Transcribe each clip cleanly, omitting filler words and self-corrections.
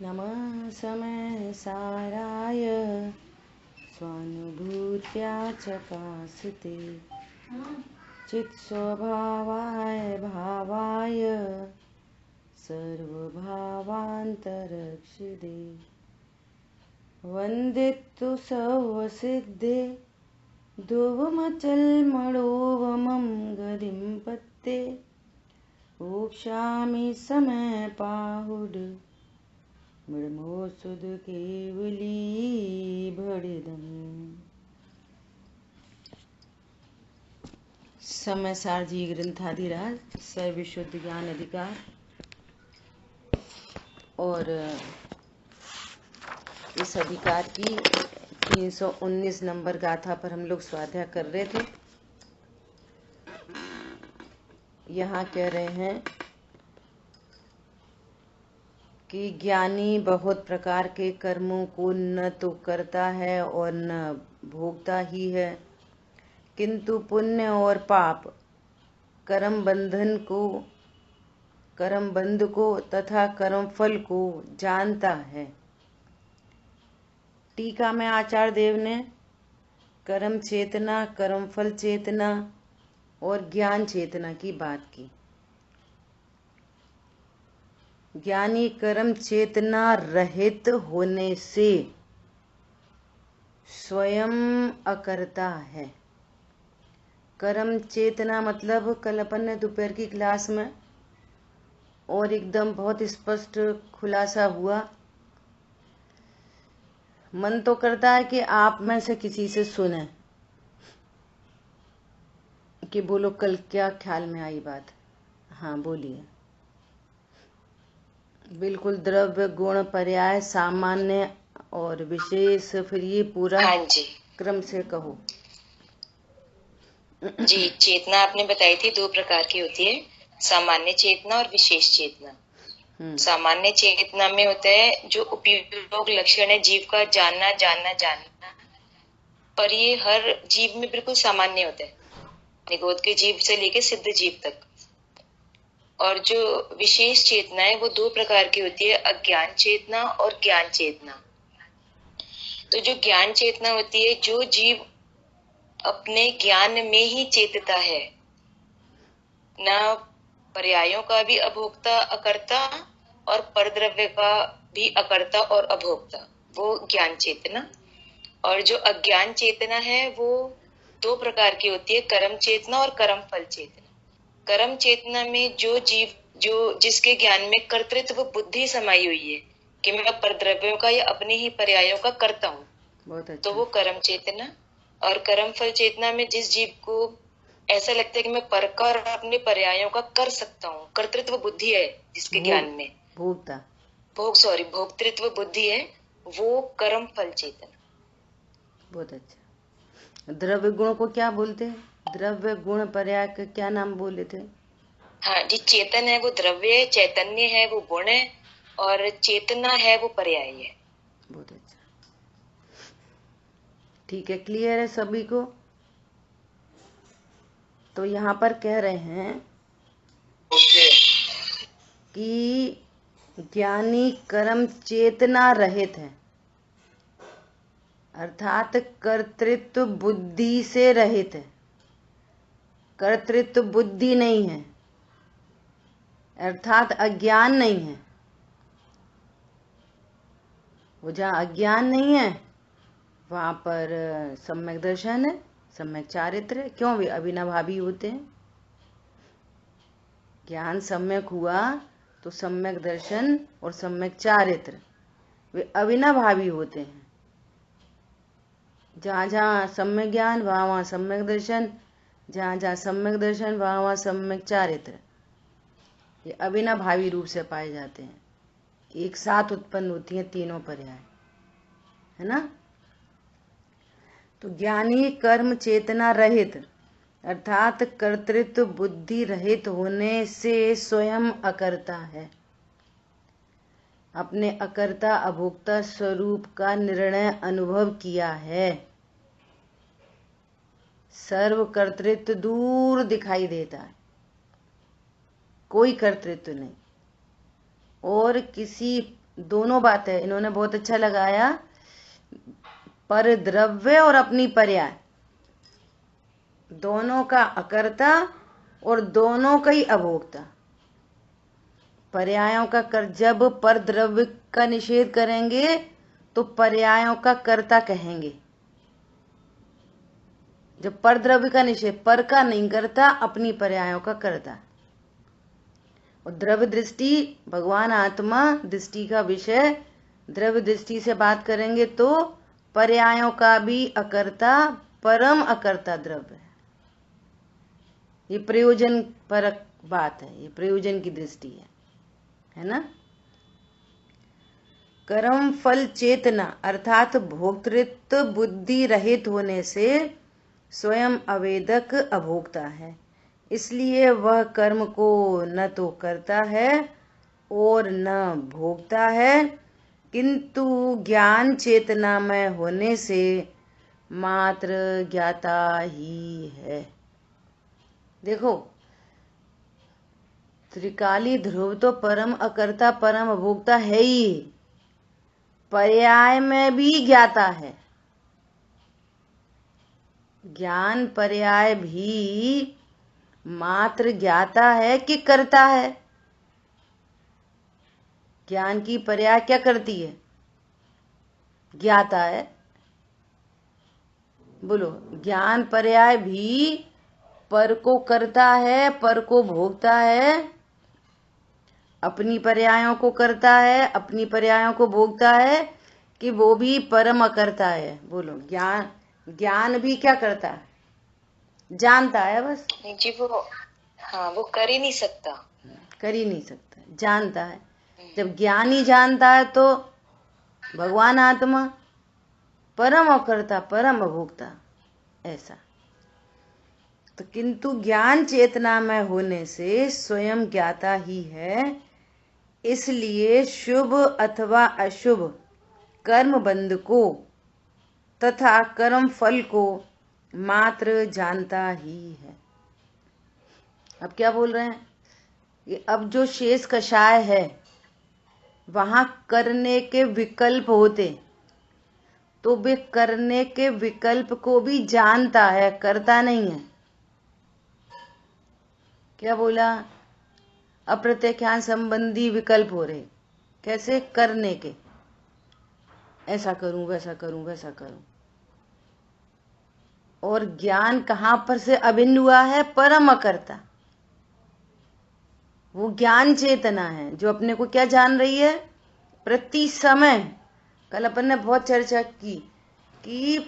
नमः समय साराय स्वानुभूत्या चकास्ते चित्स्वभावाय भावाय सर्वभावान्तरक्षिदे वन्दितु सर्वसिद्धे ध्रुवमचलमणोवमं गतिं पत्ते ओक्ष्यामि समयपाहुड मृमोसुद केवली भड़िदम। समय सारजी ग्रंथाधिराज सर्वशुद्ध ज्ञान अधिकार और इस अधिकार की 319 नंबर गाथा पर हम लोग स्वाध्याय कर रहे थे। यहाँ कह रहे हैं कि ज्ञानी बहुत प्रकार के कर्मों को न तो करता है और न भोगता ही है, किंतु पुण्य और पाप कर्म बंध को तथा कर्म फल को जानता है। टीका में आचार्य देव ने कर्म चेतना, कर्म फल चेतना और ज्ञान चेतना की बात की। ज्ञानी कर्म चेतना रहित होने से स्वयं अकर्ता है। कर्म चेतना मतलब कल अपन ने दोपहर की क्लास में और एकदम बहुत स्पष्ट खुलासा हुआ। मन तो करता है कि आप में से किसी से सुने कि बोलो कल क्या ख्याल में आई बात। हाँ बोलिए। बिल्कुल द्रव्य गुण पर्याय सामान्य और विशेष, फिर ये पूरा हाँ जी क्रम से कहो। जी। चेतना आपने बताई थी दो प्रकार की होती है, सामान्य चेतना और विशेष चेतना। सामान्य चेतना में होता है जो उपयोग लक्षण है जीव का जानना जानना जानना, पर ये हर जीव में बिल्कुल सामान्य होता है, निगोद के जीव से लेके सिद्ध जीव तक। और जो विशेष चेतना है वो दो प्रकार की होती है, अज्ञान चेतना और ज्ञान चेतना। तो जो ज्ञान चेतना होती है, जो जीव अपने ज्ञान में ही चेतता है, न पर्यायों का भी अभोक्ता अकर्ता और परद्रव्य का भी अकर्ता और अभोक्ता, वो ज्ञान चेतना। और जो अज्ञान चेतना है वो दो प्रकार की होती है, कर्म चेतना और कर्म फल चेतना। कर्म चेतना में जो जीव जिसके ज्ञान में कर्तृत्व बुद्धि समाई हुई है कि मैं परद्रव्यों का या अपने ही पर्यायों का करता हूँ, बहुत अच्छा। तो वो कर्म चेतना। और कर्म फल चेतना में जिस जीव को ऐसा लगता है कि मैं पर का और अपने पर्यायों का कर सकता हूँ, कर्तृत्व बुद्धि है जिसके ज्ञान में, भोक्तृत्व बुद्धि है, वो कर्म फल चेतना। बहुत अच्छा। द्रव्य गुण को क्या बोलते हैं? द्रव्य गुण पर्याय का क्या नाम बोले थे? हाँ जी, चेतन है वो द्रव्य है, चैतन्य है वो गुण है, और चेतना है वो पर्याय है। बहुत अच्छा, ठीक है, क्लियर है सभी को? तो यहाँ पर कह रहे हैं कि ज्ञानी कर्म चेतना रहित है, अर्थात कर्तृत्व बुद्धि से रहित है। कर्तृत्व बुद्धि नहीं है, अर्थात अज्ञान नहीं है। वो जहाँ अज्ञान नहीं है वहां पर सम्यक दर्शन है, सम्यक चारित्र है। क्यों? वे अविनाभावी होते हैं। ज्ञान सम्यक हुआ तो सम्यक दर्शन और सम्यक चारित्र वे अविनाभावी होते हैं। जहाँ जहाँ सम्यक ज्ञान वहाँ वहाँ सम्यक दर्शन, जहाँ जहाँ सम्यक दर्शन वहाँ वहाँ सम्यक चारित्र, ये अविनाभावी रूप से पाए जाते हैं। एक साथ उत्पन्न होती हैं तीनों पर्याय, है ना। तो ज्ञानी कर्म चेतना रहित अर्थात कर्तृत्व बुद्धि रहित होने से स्वयं अकर्ता है। अपने अकर्ता अभोक्ता स्वरूप का निर्णय अनुभव किया है। सर्व कर्तृत्व दूर दिखाई देता है, कोई कर्तृत्व नहीं, और किसी दोनों बातें इन्होंने बहुत अच्छा लगाया, पर द्रव्य और अपनी पर्याय, दोनों का अकर्ता और दोनों का ही अभोक्ता। पर्यायों का जब पर द्रव्य का निषेध करेंगे तो पर्यायों का कर्ता कहेंगे। जब पर द्रव्य का निषेध, पर का नहीं करता, अपनी पर्यायों का करता। और द्रव्य दृष्टि भगवान आत्मा दृष्टि का विषय, द्रव्य दृष्टि से बात करेंगे तो पर्यायों का भी अकर्ता, परम अकर्ता द्रव्य है। ये प्रयोजन परक बात है, ये प्रयोजन की दृष्टि है ना। कर्म फल चेतना अर्थात भोक्तृत्व बुद्धि रहित होने से स्वयं अवेदक अभोक्ता है, इसलिए वह कर्म को न तो करता है और न भोगता है, किंतु ज्ञान चेतनामय होने से मात्र ज्ञाता ही है। देखो, त्रिकाली ध्रुव तो परम अकर्ता परम अभोक्ता है ही, पर्याय में भी ज्ञाता है। ज्ञान पर्याय भी मात्र ज्ञाता है कि करता है। ज्ञान की पर्याय क्या करती है? ज्ञाता है। बोलो, ज्ञान पर्याय भी पर को करता है, पर को भोगता है, अपनी पर्यायों को करता है, अपनी पर्यायों को भोगता है, कि वो भी परम अकर्ता है। बोलो, ज्ञान भी क्या करता है? जानता है बस। नहीं जी, वो हाँ, वो कर ही नहीं सकता, कर ही नहीं सकता, जानता है। जब ज्ञान ही जानता है तो भगवान आत्मा परम अकर्ता परम अभोक्ता, ऐसा। तो किंतु ज्ञान चेतना में होने से स्वयं ज्ञाता ही है, इसलिए शुभ अथवा अशुभ कर्म बंध को तथा कर्म फल को मात्र जानता ही है। अब क्या बोल रहे हैं कि अब जो शेष कषाय है वहां करने के विकल्प होते, तो वे करने के विकल्प को भी जानता है, करता नहीं है। क्या बोला? अप्रत्याख्यान संबंधी विकल्प हो रहे, कैसे? करने के, ऐसा करूं वैसा करूं वैसा करूं। और ज्ञान कहां पर से अभिन्न हुआ है? परम अकर्ता। वो ज्ञान चेतना है जो अपने को क्या जान रही है? प्रति समय। कल अपन ने बहुत चर्चा की कि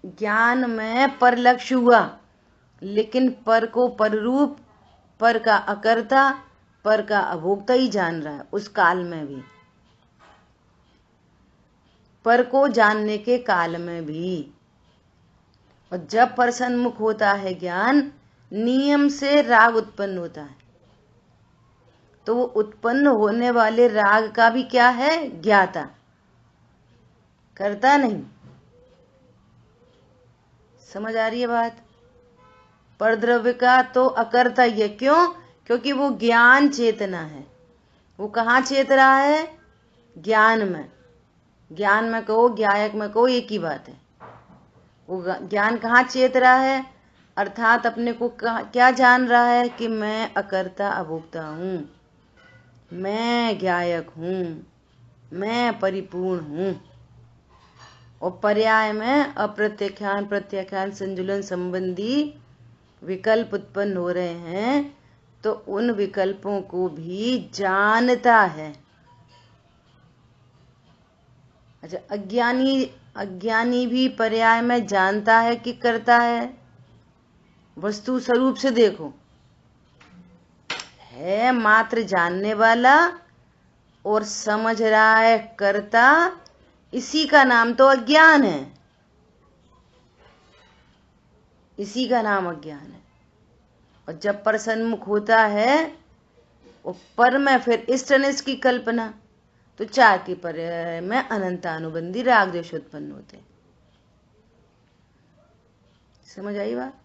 ज्ञान में पर लक्ष्य हुआ, लेकिन पर को पर रूप, पर का अकर्ता, पर का अभोक्ता ही जान रहा है उस काल में भी, पर को जानने के काल में भी। और जब पर सन्मुख होता है ज्ञान, नियम से राग उत्पन्न होता है, तो वो उत्पन्न होने वाले राग का भी क्या है? ज्ञाता, करता नहीं। समझ आ रही है बात? पर द्रव्य का तो अकर्ता ही है। क्यों? क्योंकि वो ज्ञान चेतना है। वो कहाँ चेत रहा है? ज्ञान में। ज्ञान में कहो, ज्ञायक में कहो, एक ही बात है। वो ज्ञान कहाँ चेत रहा है? अर्थात अपने को क्या जान रहा है कि मैं अकर्ता अभोक्ता हूं, मैं ज्ञायक हूं, मैं परिपूर्ण हूं। और पर्याय में अप्रत्याख्यान प्रत्याख्यान संजुलन संबंधी विकल्प उत्पन्न हो रहे हैं, तो उन विकल्पों को भी जानता है। अच्छा, अज्ञानी भी पर्याय में जानता है कि करता है? वस्तु स्वरूप से देखो, है मात्र जानने वाला और समझ रहा है करता, इसी का नाम तो अज्ञान है, इसी का नाम अज्ञान है। और जब पर सन्मुख होता है और पर में फिर इष्ट अनिष्ट की कल्पना, तो चार के पर्याय में अनंतानुबंधी राग द्वेष उत्पन्न होते। समझ आई बात?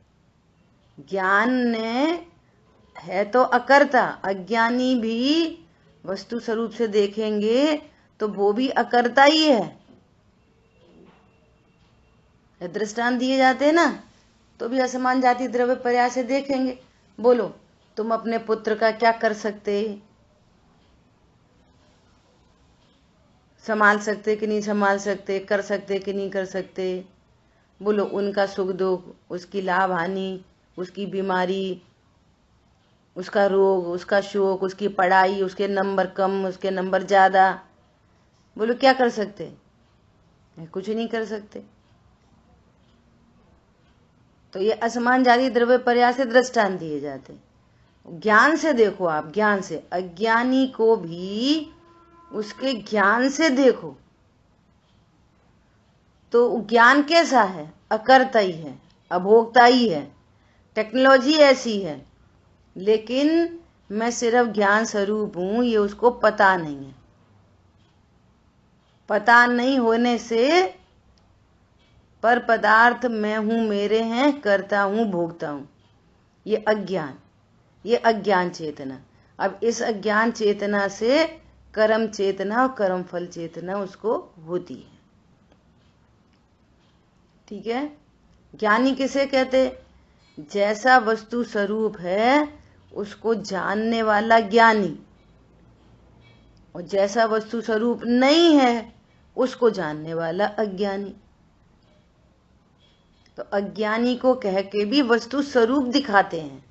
ज्ञान ने है तो अकर्ता, अज्ञानी भी वस्तु स्वरूप से देखेंगे तो वो भी अकर्ता ही है। दृष्टांत दिए जाते हैं ना, तो भी असमान जाति द्रव्य पर्याय से देखेंगे। बोलो, तुम अपने पुत्र का क्या कर सकते, संभाल सकते कि नहीं संभाल सकते, कर सकते कि नहीं कर सकते? बोलो, उनका सुख दुख, उसकी लाभ हानि, उसकी बीमारी, उसका रोग, उसका शोक, उसकी पढ़ाई, उसके नंबर कम, उसके नंबर ज्यादा, बोलो क्या कर सकते? कुछ नहीं कर सकते। तो ये असमान जाति द्रव्य पर्याय से दृष्टांत दिए जाते। ज्ञान से देखो, आप ज्ञान से, अज्ञानी को भी उसके ज्ञान से देखो तो ज्ञान कैसा है? अकर्ता ही है, अभोक्ता ही है। टेक्नोलॉजी ऐसी है, लेकिन मैं सिर्फ ज्ञान स्वरूप हूं, ये उसको पता नहीं है। पता नहीं होने से पर पदार्थ मैं हूं, मेरे हैं, करता हूं, भोगता हूं, ये अज्ञान, ये अज्ञान चेतना। अब इस अज्ञान चेतना से कर्म चेतना और कर्म फल चेतना उसको होती है। ठीक है? ज्ञानी किसे कहते? जैसा वस्तु स्वरूप है उसको जानने वाला ज्ञानी, और जैसा वस्तु स्वरूप नहीं है उसको जानने वाला अज्ञानी। तो अज्ञानी को कह के भी वस्तु स्वरूप दिखाते हैं।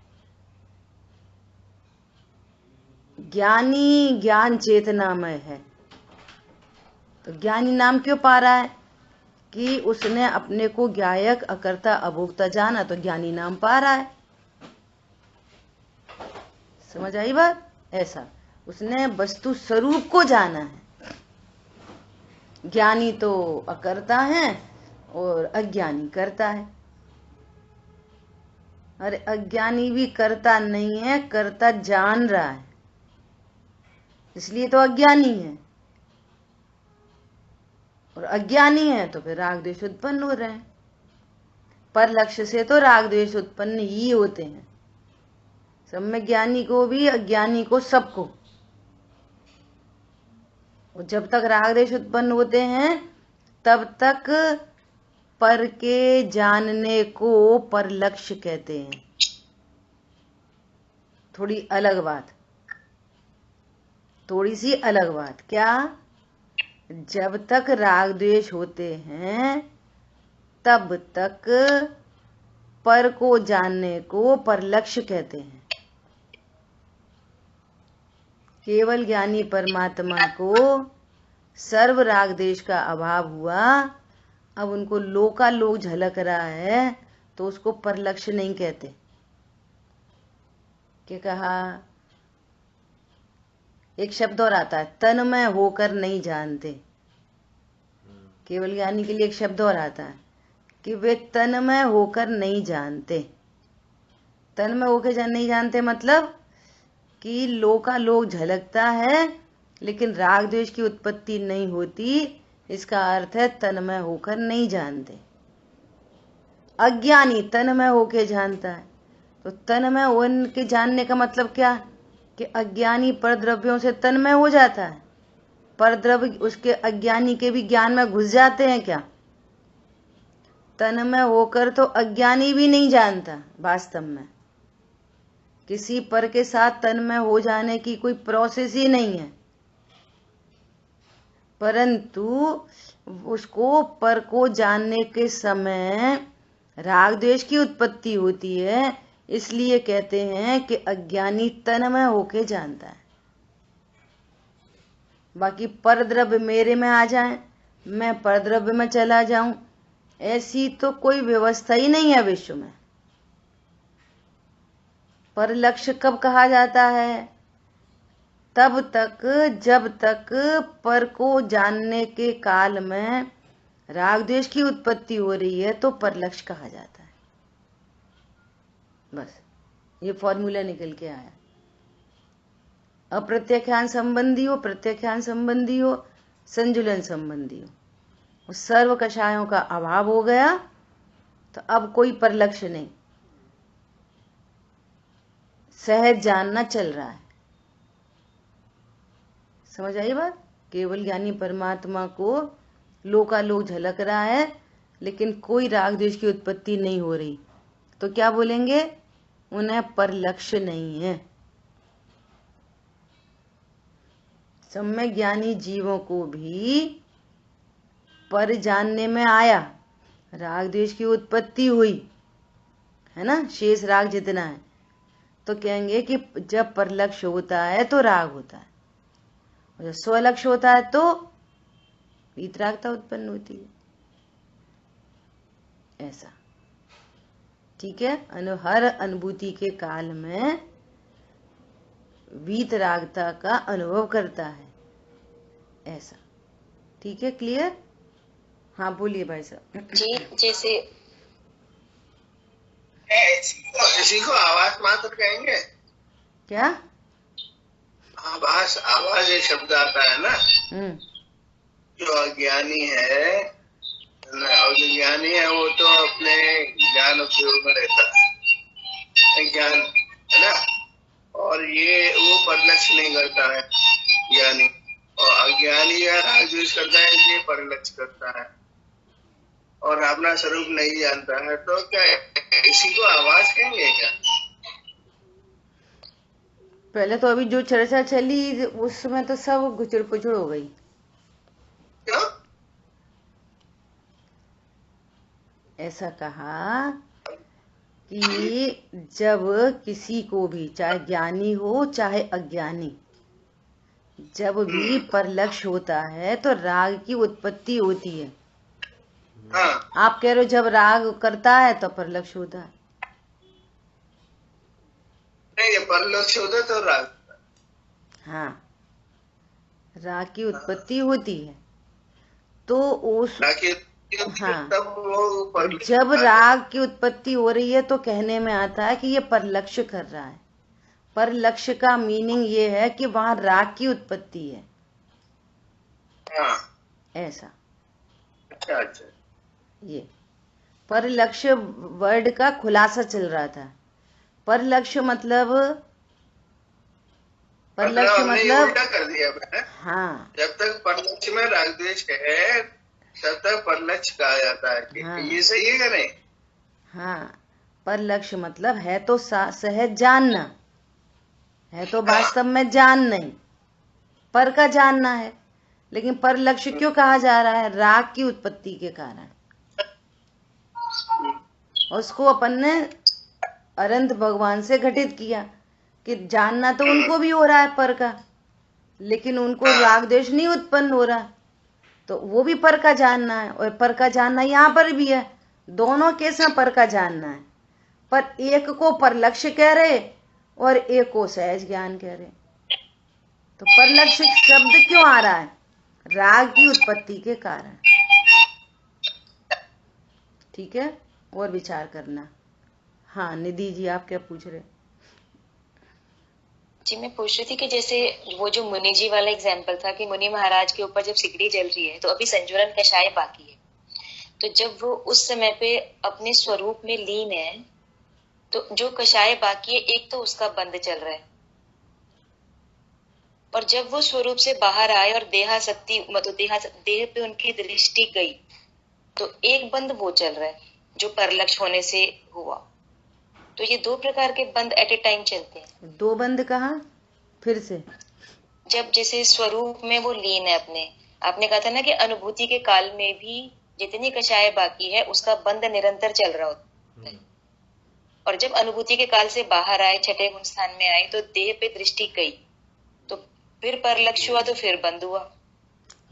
ज्ञानी ज्ञान चेतनामय है, तो ज्ञानी नाम क्यों पा रहा है? कि उसने अपने को ज्ञायक अकर्ता अभोक्ता जाना, तो ज्ञानी नाम पा रहा है। समझ आई बात? ऐसा उसने वस्तु स्वरूप को जाना है। ज्ञानी तो अकर्ता है और अज्ञानी करता है। अरे अज्ञानी भी करता नहीं है, करता जान रहा है, इसलिए तो अज्ञानी है। और अज्ञानी है तो फिर राग द्वेष उत्पन्न हो रहे हैं। पर लक्ष्य से तो राग द्वेष उत्पन्न ही होते हैं, सब में, ज्ञानी को भी अज्ञानी को, सबको। और जब तक राग द्वेष उत्पन्न होते हैं तब तक पर के जानने को पर लक्ष्य कहते हैं। थोड़ी अलग बात, थोड़ी सी अलग बात। क्या? जब तक राग द्वेष होते हैं तब तक पर को जानने को पर लक्ष्य कहते हैं। केवल ज्ञानी परमात्मा को सर्व राग द्वेष का अभाव हुआ, अब उनको लोकालोक झलक रहा है, तो उसको पर लक्ष्य नहीं कहते। क्या कहा? एक शब्द और आता है, तन्मय होकर नहीं जानते। केवल ज्ञानी के लिए एक शब्द और आता है कि वे तन्मय होकर नहीं जानते। तन्मय होकर नहीं जानते मतलब कि लोकालोक झलकता है लेकिन राग द्वेष की उत्पत्ति नहीं होती, इसका अर्थ है तन्मय होकर नहीं जानते। अज्ञानी तन्मय होकर जानता है, तो तन्मय होकर जानने का मतलब क्या? कि अज्ञानी पर द्रव्यों से तन्मय हो जाता है, पर द्रव्य उसके अज्ञानी के भी ज्ञान में घुस जाते हैं क्या? तन्मय होकर तो अज्ञानी भी नहीं जानता। वास्तव में किसी पर के साथ तन्मय हो जाने की कोई प्रोसेस ही नहीं है, परंतु उसको पर को जानने के समय राग द्वेष की उत्पत्ति होती है, इसलिए कहते हैं कि अज्ञानी तन्मय होके जानता है। बाकी पर द्रव्य मेरे में आ जाए, मैं पर द्रव्य में चला जाऊं, ऐसी तो कोई व्यवस्था ही नहीं है विश्व में। पर लक्ष्य कब कहा जाता है? तब तक जब तक पर को जानने के काल में राग द्वेष की उत्पत्ति हो रही है तो पर लक्ष्य कहा जाता है। बस ये फॉर्मूला निकल के आया। अप्रत्याख्यान संबंधी हो, प्रत्याख्यान संबंधी हो, संजुलन संबंधी हो, सर्व कषायों का अभाव हो गया तो अब कोई पर लक्ष्य नहीं, सहज जानना चल रहा है। समझ आई बात? केवल ज्ञानी परमात्मा को लोकालोक झलक रहा है, लेकिन कोई राग द्वेष की उत्पत्ति नहीं हो रही, तो क्या बोलेंगे? उन्हें पर लक्ष्य नहीं है। सम्यक ज्ञानी जीवों को भी पर जानने में आया, राग द्वेष की उत्पत्ति हुई है ना, शेष राग जितना है, तो कहेंगे कि जब परलक्ष्य होता है तो राग होता है, और जब स्वलक्ष्य होता है तो वीतरागता उत्पन्न होती है। ऐसा, ठीक है। हर अनुभूति के काल में वीतरागता का अनुभव करता है, ऐसा, ठीक है, क्लियर? हाँ बोलिए भाई साहब जी। जैसे इसी को आवाज मात्र कहेंगे क्या? आवाज एक शब्द आता है ना, जो अज्ञानी है और जो ज्ञानी है वो तो अपने ज्ञान उपयोग में रहता है, ज्ञान है ना, और ये वो परलक्ष्य नहीं करता है ज्ञानी, और अज्ञानी या राग द्वेष करता है, ये परलक्ष्य करता है और अपना स्वरूप नहीं जानता है। तो क्या इसी को आवाज कहेंगे क्या? पहले तो अभी जो चर्चा चली उसमें तो सब गुचड़ पुचड़ हो गई। क्यों? ऐसा कहा कि जब किसी को भी, चाहे ज्ञानी हो चाहे अज्ञानी, जब भी परलक्ष्य होता है तो राग की उत्पत्ति होती है। हाँ। आप कह रहे हो जब राग करता है तो परलक्ष्य होता है। नहीं, परलक्ष्य होता तो राग। हाँ, राग की उत्पत्ति होती है तो उस हाँ, तब वो जब राग की उत्पत्ति हो रही है तो कहने में आता है कि ये परलक्ष्य कर रहा है। परलक्ष्य का मीनिंग ये है कि वहां राग की उत्पत्ति है। हाँ। ऐसा। अच्छा अच्छा। ये परलक्ष्य वर्ड का खुलासा चल रहा था। परलक्ष्य मतलब उल्टा कर दिया मैंने। हाँ, जब तक परलक्ष्य में राग द्वेष है तब तक परलक्ष्य कहा जाता है कि हाँ, ये सही है कि नहीं? हाँ, परलक्ष्य मतलब है तो सहज जानना है, तो वास्तव में जान नहीं, पर का जानना है। लेकिन परलक्ष्य क्यों कहा जा रहा है? राग की उत्पत्ति के कारण। उसको अपन ने अनंत भगवान से घटित किया कि जानना तो उनको भी हो रहा है पर का, लेकिन उनको राग द्वेष नहीं उत्पन्न हो रहा, तो वो भी पर का जानना है। और पर का जानना यहाँ पर भी है, दोनों केस में पर का जानना है, पर एक को परलक्ष्य कह रहे और एक को सहज ज्ञान कह रहे। तो परलक्ष्य शब्द क्यों आ रहा है? राग की उत्पत्ति के कारण। ठीक है, और विचार करना। हाँ निधि जी, आप क्या पूछ रहे? जी, मैं पूछ रही थी कि जैसे वो जो मुनि जी वाला एग्जाम्पल था कि मुनि महाराज के ऊपर जब सिकड़ी जल रही है तो अभी संजुरन कषाय बाकी है, तो जब वो उस समय पे अपने स्वरूप में लीन है तो जो कषाय बाकी है एक तो उसका बंद चल रहा है, और जब वो स्वरूप से बाहर आए और देहासक्ति मतलब देह पे उनकी दृष्टि गई तो एक बंद वो चल रहा है जो परलक्ष्य होने से हुआ। तो ये दो प्रकार के बंद एट ए टाइम चलते हैं। दो बंद कहा फिर से? जब जैसे स्वरूप में वो लीन है अपने, आपने कहा था ना कि अनुभूति के काल में भी जितनी कषाय बाकी है उसका बंद निरंतर चल रहा होता है, और जब अनुभूति के काल से बाहर आए, छठे गुण स्थान में आए तो देह पे दृष्टि गई तो फिर परलक्ष्य हुआ तो फिर बंद हुआ।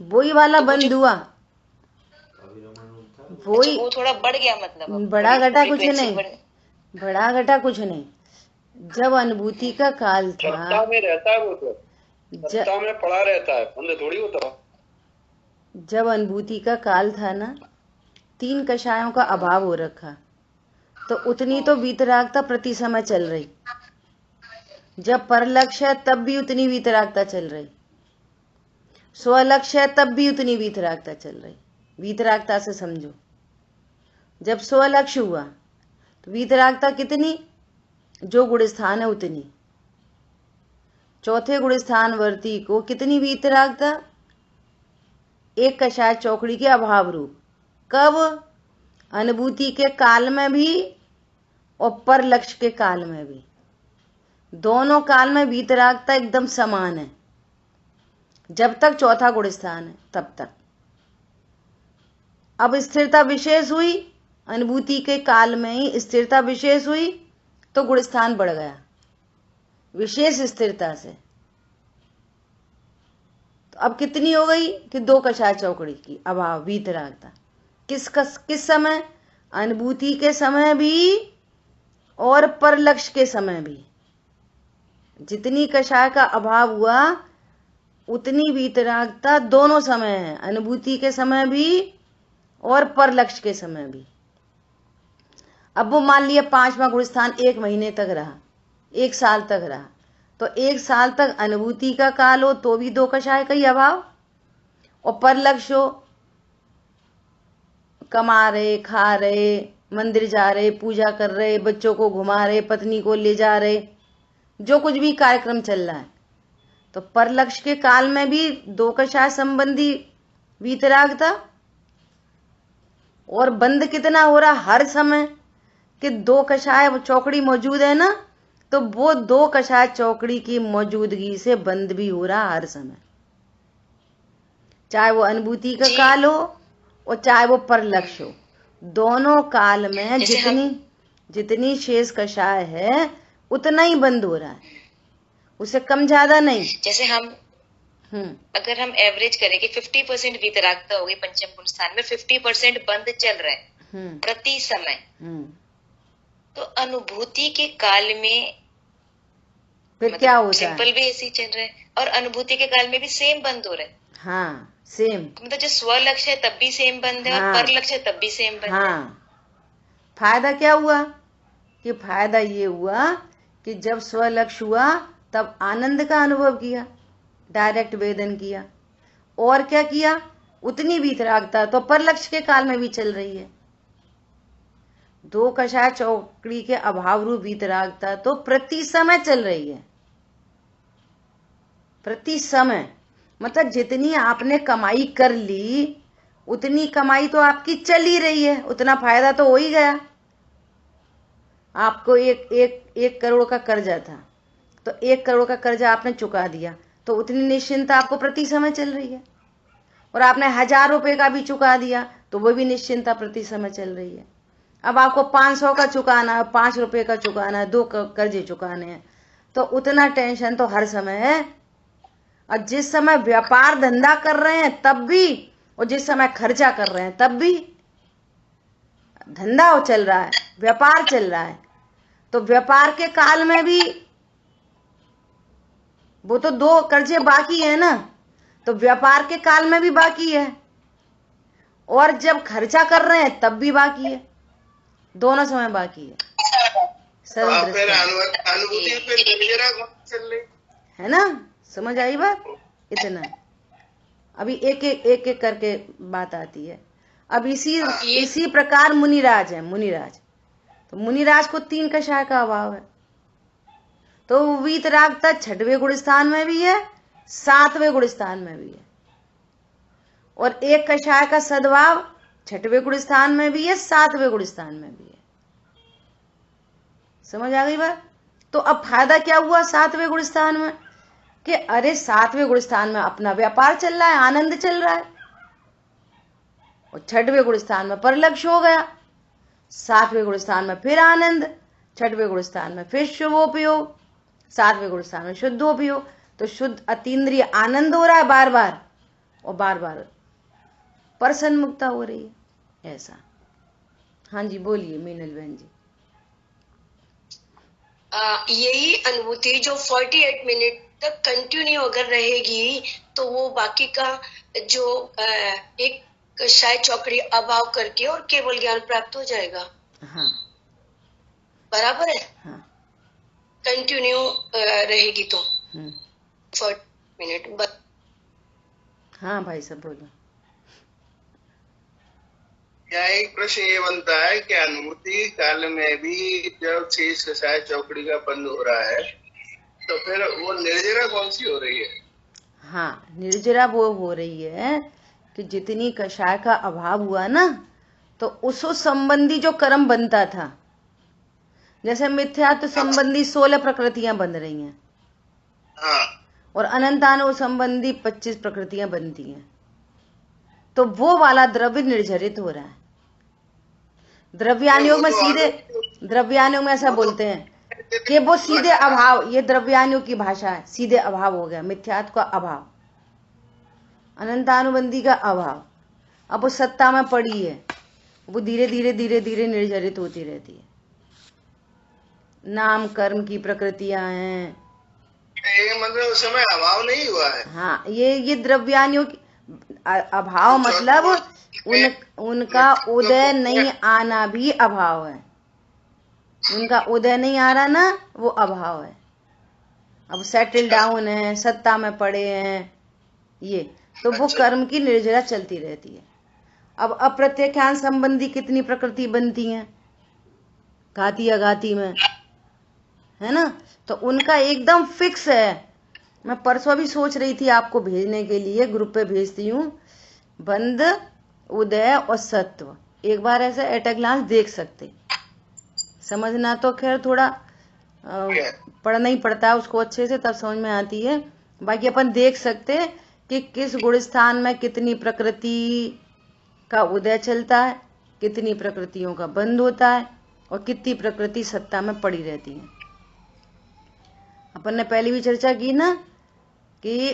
वही वाला तो बंद हुआ, वही। अच्छा, वो थोड़ा बढ़ गया, मतलब बड़ा घटा कुछ नहीं, बड़ा घटा कुछ नहीं। जब अनुभूति का काल था, सत्ता में रहता है वो, तो सत्ता में पड़ा रहता है, बंद थोड़ी होता। जब अनुभूति का काल था ना, तीन कषायों का अभाव हो रखा, तो उतनी तो वीतरागता प्रति समय चल रही। जब परलक्ष्य है तब भी उतनी वीतरागता चल रही, स्वलक्ष्य है तब भी उतनी वीतरागता चल रही। वीतरागता से समझो, जब स्वलक्ष्य हुआ तो वीतरागता कितनी? जो गुण स्थान है उतनी। चौथे गुण स्थान वर्ती को कितनी वीतरागता? एक कषाय चौकड़ी के अभाव रूप। कब? अनुभूति के काल में भी और पर लक्ष्य के काल में भी। दोनों काल में वीतरागता एकदम समान है, जब तक चौथा गुण स्थान है तब तक। अब स्थिरता विशेष हुई, अनुभूति के काल में ही स्थिरता विशेष हुई तो गुण स्थान बढ़ गया विशेष स्थिरता से। तो अब कितनी हो गई कि 2 कषाय चौकड़ी की अभाव वीतरागता। किस समय? अनुभूति के समय भी और पर लक्ष्य के समय भी। जितनी कषाय का अभाव हुआ उतनी वीतरागता दोनों समय है, अनुभूति के समय भी और पर लक्ष्य के समय भी। अब वो मान लिया 5वां गुण स्थान 1 महीने तक रहा, 1 साल तक रहा, तो 1 साल तक अनुभूति का काल हो तो भी 2 कषाय का ही अभाव, और पर लक्ष्य हो, कमा रहे, खा रहे, मंदिर जा रहे, पूजा कर रहे, बच्चों को घुमा रहे, पत्नी को ले जा रहे, जो कुछ भी कार्यक्रम चल रहा है, तो पर लक्ष्य के काल में भी 2 कषाय संबंधी वीतरागता। और बंद कितना हो रहा हर समय कि 2 कषाय चौकड़ी मौजूद है ना, तो वो 2 कषाय चौकड़ी की मौजूदगी से बंद भी हो रहा हर समय, चाहे वो अनुभूति का काल हो और चाहे वो पर लक्ष्य हो। दोनों काल में जितनी शेष कषाय है उतना ही बंद हो रहा है, उससे कम ज्यादा नहीं। जैसे हम अगर हम एवरेज करें कि 50% वीतरागता होगी पंचम गुण स्थान में, 50% बंद चल रहा है प्रति समय, तो अनुभूति के काल में फिर क्या होता है? सिंपल भी ऐसे ही चल रहा है और अनुभूति के काल में भी सेम बंद हो रहा है। हाँ, सेम। मतलब जो स्व लक्ष्य है तब भी सेम बंद है, और पर लक्ष्य है तब भी सेम बंद है। फायदा क्या हुआ कि फायदा ये हुआ कि जब स्व लक्ष्य हुआ तब आनंद का अनुभव किया, डायरेक्ट वेदन किया, और क्या किया, उतनी वीतरागता तो पर लक्ष्य के काल में भी चल रही है। 2 कषाय चौकड़ी के अभाव रूप वीतरागता तो प्रति समय चल रही है, प्रति समय। मतलब जितनी आपने कमाई कर ली उतनी कमाई तो आपकी चल ही रही है, उतना फायदा तो हो ही गया। आपको एक करोड़ का कर्जा था, तो 1 करोड़ का कर्जा आपने चुका दिया, तो उतनी निश्चिंता आपको प्रति समय चल रही है। और आपने 1000 रुपए का भी चुका दिया तो वो भी निश्चिंता प्रति समय चल रही है। अब आपको 500 का चुकाना है, 5 रुपए का चुकाना है, 2 कर्जे चुकाने हैं, तो उतना टेंशन तो हर समय है। और जिस समय व्यापार धंधा कर रहे हैं तब भी, और जिस समय खर्चा कर रहे हैं तब भी, धंधा चल रहा है, व्यापार चल रहा है, तो व्यापार के काल में भी वो तो 2 कर्जे बाकी है ना, तो व्यापार के काल में भी बाकी है, और जब खर्चा कर रहे हैं तब भी बाकी है, दोनों समय बाकी है। फिर अनुभूति पे निर्जरा चल रही है ना, समझ आई बात? इतना अभी एक करके बात आती है। अब इसी प्रकार मुनिराज है, मुनिराज, तो मुनिराज को 3 कषाय का अभाव है, तो वीतरागता 6वें गुण स्थान में भी है, 7वें गुण स्थान में भी है, और 1 कषाय का सद्भाव 6वें गुण स्थान में भी है, 7वें गुण स्थान में भी है। समझ आ गई बात? तो अब फायदा क्या हुआ 7वें गुण स्थान में कि अरे 7वें गुण स्थान में अपना व्यापार चल रहा है, आनंद चल रहा है, और 6वें गुण स्थान में पर लक्ष्य हो गया, 7वें गुण स्थान में फिर आनंद, 6वें गुण स्थान में फिर शुभोपयोग, 7वें गुण स्थान में शुद्धोपयोग। तो शुद्ध अतीन्द्रिय आनंद हो रहा है बार बार, और बार बार पर सन्मुखता हो रही है, ऐसा। हाँ जी, बोलिए मीनल बहन जी। यही अनुभूति जो 48 मिनट तक कंटिन्यू अगर रहेगी तो वो बाकी का जो एक कषाय चौकड़ी अभाव करके और केवल ज्ञान प्राप्त हो जाएगा। हाँ, बराबर है। हाँ, कंटिन्यू रहेगी तो 40 मिनट। हाँ भाई सब बोलो। यहाँ एक प्रश्न ये बनता है कि अनुभूति काल में भी जब शेष कषाय चौकड़ी का बंद हो रहा है तो फिर वो निर्जरा कौन सी हो रही है? हाँ, निर्जरा वो हो रही है कि जितनी कषाय का अभाव हुआ ना, तो उसो संबंधी जो कर्म बनता था, जैसे मिथ्यात्व संबंधी 16 प्रकृतियां बन रही हैं और अनंतानु संबंधी 25 प्रकृतियां बनती हैं, तो वो वाला द्रव्य निर्जरित हो रहा है। द्रव्यानुयोग में सीधे, द्रव्यानुयोग में ऐसा बोलते हैं कि वो सीधे अभाव, ये द्रव्यानुयोग की भाषा है, सीधे अभाव हो गया, मिथ्यात्व का अभाव, अनंतानुबंधी का अभाव। अब वो सत्ता में पड़ी है, वो धीरे धीरे धीरे धीरे निर्जरित होती रहती है। नाम कर्म की प्रकृतियां हैं, मतलब उस समय अभाव नहीं हुआ है। हाँ, ये द्रव्यानुयोग अभाव मतलब उनका उदय नहीं आना भी अभाव है। उनका उदय नहीं आ रहा ना, वो अभाव है। अब सेटल डाउन है, सत्ता में पड़े हैं, ये तो वो कर्म की निर्जरा चलती रहती है। अब अप्रत्यक्षान संबंधी कितनी प्रकृति बनती हैं, घाती अघाती में, है ना, तो उनका एकदम फिक्स है। मैं परसों भी सोच रही थी आपको भेजने के लिए, ग्रुप पे भेजती हूँ, बंध, उदय और सत्व। एक बार ऐसे एट ए ग्लांस देख सकते, समझना तो खैर थोड़ा पढ़ना ही पड़ता है उसको अच्छे से, तब समझ में आती है। बाकी अपन देख सकते कि किस गुण स्थान में कितनी प्रकृति का उदय चलता है, कितनी प्रकृतियों का बंध होता है और कितनी प्रकृति सत्ता में पड़ी रहती है। अपन ने पहले भी चर्चा की ना कि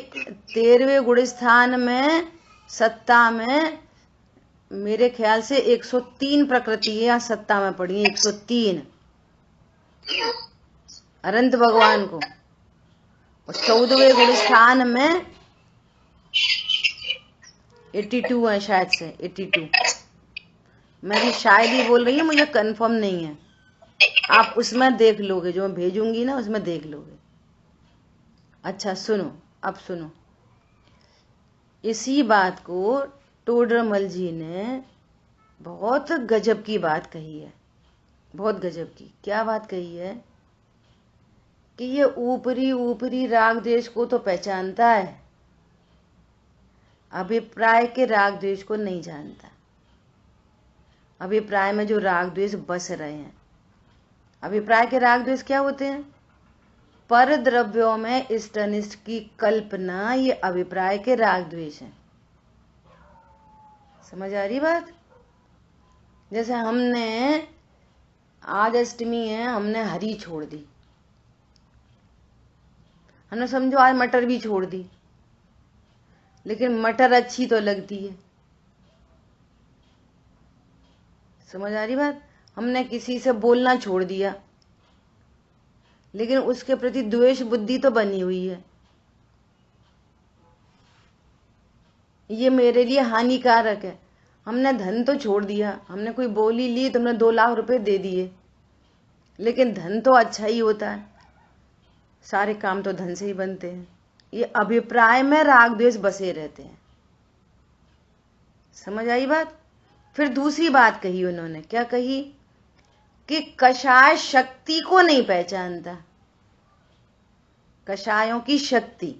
13वें गुण स्थान में सत्ता में मेरे ख्याल से 103 प्रकृतियां सत्ता में पड़ी हैं, 103 अनंत भगवान को। और 14वें गुण स्थान में 82 है शायद से, 82। मैं भी शायद ही बोल रही हूँ, मुझे कंफर्म नहीं है। आप उसमें देख लोगे, जो मैं भेजूंगी ना उसमें देख लोगे। अच्छा सुनो, अब सुनो, इसी बात को टोडरमल जी ने बहुत गजब की बात कही है, बहुत गजब की। क्या बात कही है कि ये ऊपरी ऊपरी राग द्वेष को तो पहचानता है, अभिप्राय के राग द्वेष को नहीं जानता। अभिप्राय में जो राग द्वेष बस रहे हैं, अभिप्राय के राग द्वेष क्या होते हैं? पर द्रव्यों में इष्ट अनिष्ट की कल्पना, ये अभिप्राय के राग द्वेष है। समझ आ रही बात? जैसे हमने आज अष्टमी है, हमने हरी छोड़ दी, हमने समझो आज मटर भी छोड़ दी, लेकिन मटर अच्छी तो लगती है। समझ आ रही बात? हमने किसी से बोलना छोड़ दिया, लेकिन उसके प्रति द्वेष बुद्धि तो बनी हुई है, ये मेरे लिए हानिकारक है। हमने धन तो छोड़ दिया, हमने कोई बोली ली, तुमने 2 लाख रुपए दे दिए, लेकिन धन तो अच्छा ही होता है, सारे काम तो धन से ही बनते हैं। ये अभिप्राय में राग द्वेष बसे रहते हैं। समझ आई बात? फिर दूसरी बात कही उन्होंने, क्या कही? कि कषाय शक्ति को नहीं पहचानता, कषायों की शक्ति।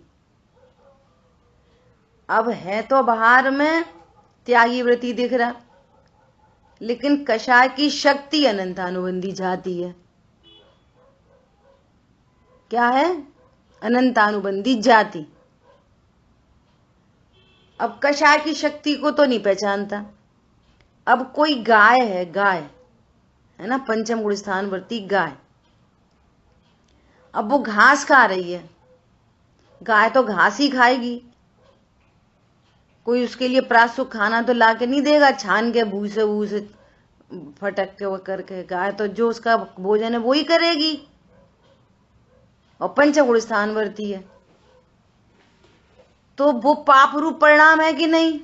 अब है तो बाहर में त्यागी वृत्ति दिख रहा, लेकिन कषाय की शक्ति अनंतानुबंधी जाती है। क्या है? अनंतानुबंधी जाति। अब कषाय की शक्ति को तो नहीं पहचानता। अब कोई गाय है, गाय है ना, पंचम गुण स्थान वर्ती गाय। अब वो घास खा रही है, गाय तो घास ही खाएगी, कोई उसके लिए प्रासुक खाना तो ला के नहीं देगा, छान के भूसे भूसे फटक के वो करके। गाय तो जो उसका भोजन है वो ही करेगी, और पंचगुण स्थान वर्ती है, तो वो पाप रूप परिणाम है कि नहीं?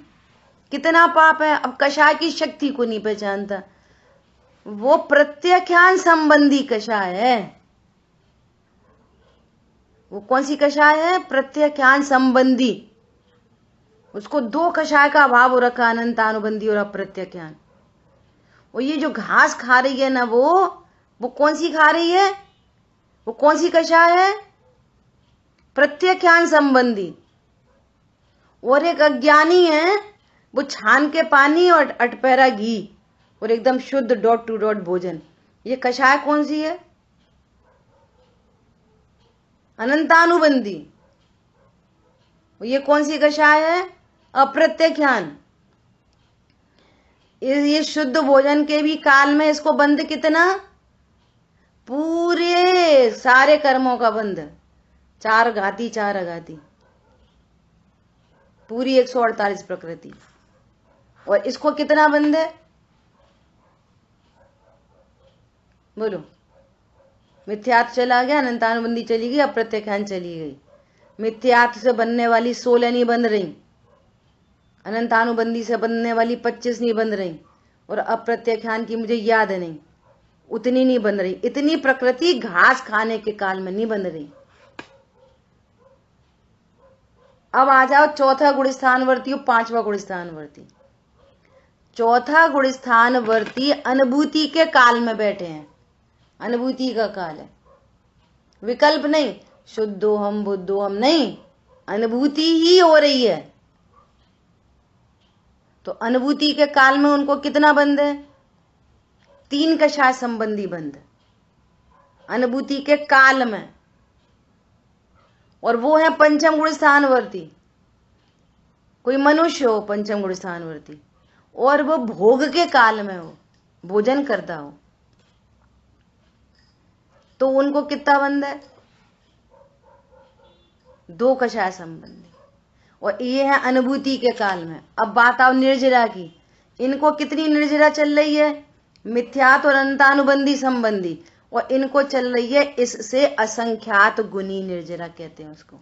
कितना पाप है। अब कषाय की शक्ति को नहीं पहचानता, वो प्रत्याख्यान संबंधी कषाय है। वो कौन सी कषाय है? प्रत्याख्यान संबंधी। उसको 2 कषाय का अभाव हो रखा, अनंतानुबंधी और अप्रत्याख्यान। और ये जो घास खा रही है ना, वो कौन सी खा रही है? वो कौन सी कषाय है? प्रत्याख्यान संबंधी। और एक अज्ञानी है वो छान के पानी और अटपहरा घी और एकदम शुद्ध डॉट टू डॉट भोजन, ये कषाय कौन सी है? अनंतानुबंधी। ये कौन सी कषाय है? अप्रत्यख्यान। ये शुद्ध भोजन के भी काल में इसको बंद कितना? पूरे सारे कर्मों का बंद, 4 घाती 4 अघाती, पूरी 148 प्रकृति। और इसको कितना बंद है? बोलो। मिथ्यात्व चला गया, अनंतानुबंधी चली गई, अप्रत्यख्यान चली गई। मिथ्यात्व से बनने वाली 16 नहीं बंध रही, अनंतानुबंधी से बनने वाली 25 नहीं बंध रही, और अप्रत्यख्यान की मुझे याद नहीं, उतनी नहीं बंध रही। इतनी प्रकृति घास खाने के काल में नहीं बंध रही। अब आ जाओ चौथा गुण स्थानवर्ती और 5वां गुण स्थानवर्ती। चौथा गुण स्थानवर्ती अनुभूति के काल में बैठे हैं। अनुभूति का काल है, विकल्प नहीं, शुद्धो हम बुद्धो हम नहीं, अनुभूति ही हो रही है। तो अनुभूति के काल में उनको कितना बंद है? 3 कषाय संबंधी बंद अनुभूति के काल में, और वो है पंचम गुण स्थानवर्ती। कोई मनुष्य हो पंचम गुण स्थानवर्ती, और वो भोग के काल में हो, भोजन करता हो, तो उनको कितना बंद है? 2 कषाय संबंधी। और ये है अनुभूति के काल में। अब बात आओ निर्जरा की। इनको कितनी निर्जरा चल रही है? मिथ्यात और अनंतानुबंधी संबंधी, और इनको चल रही है इससे असंख्यात गुनी निर्जरा कहते हैं उसको।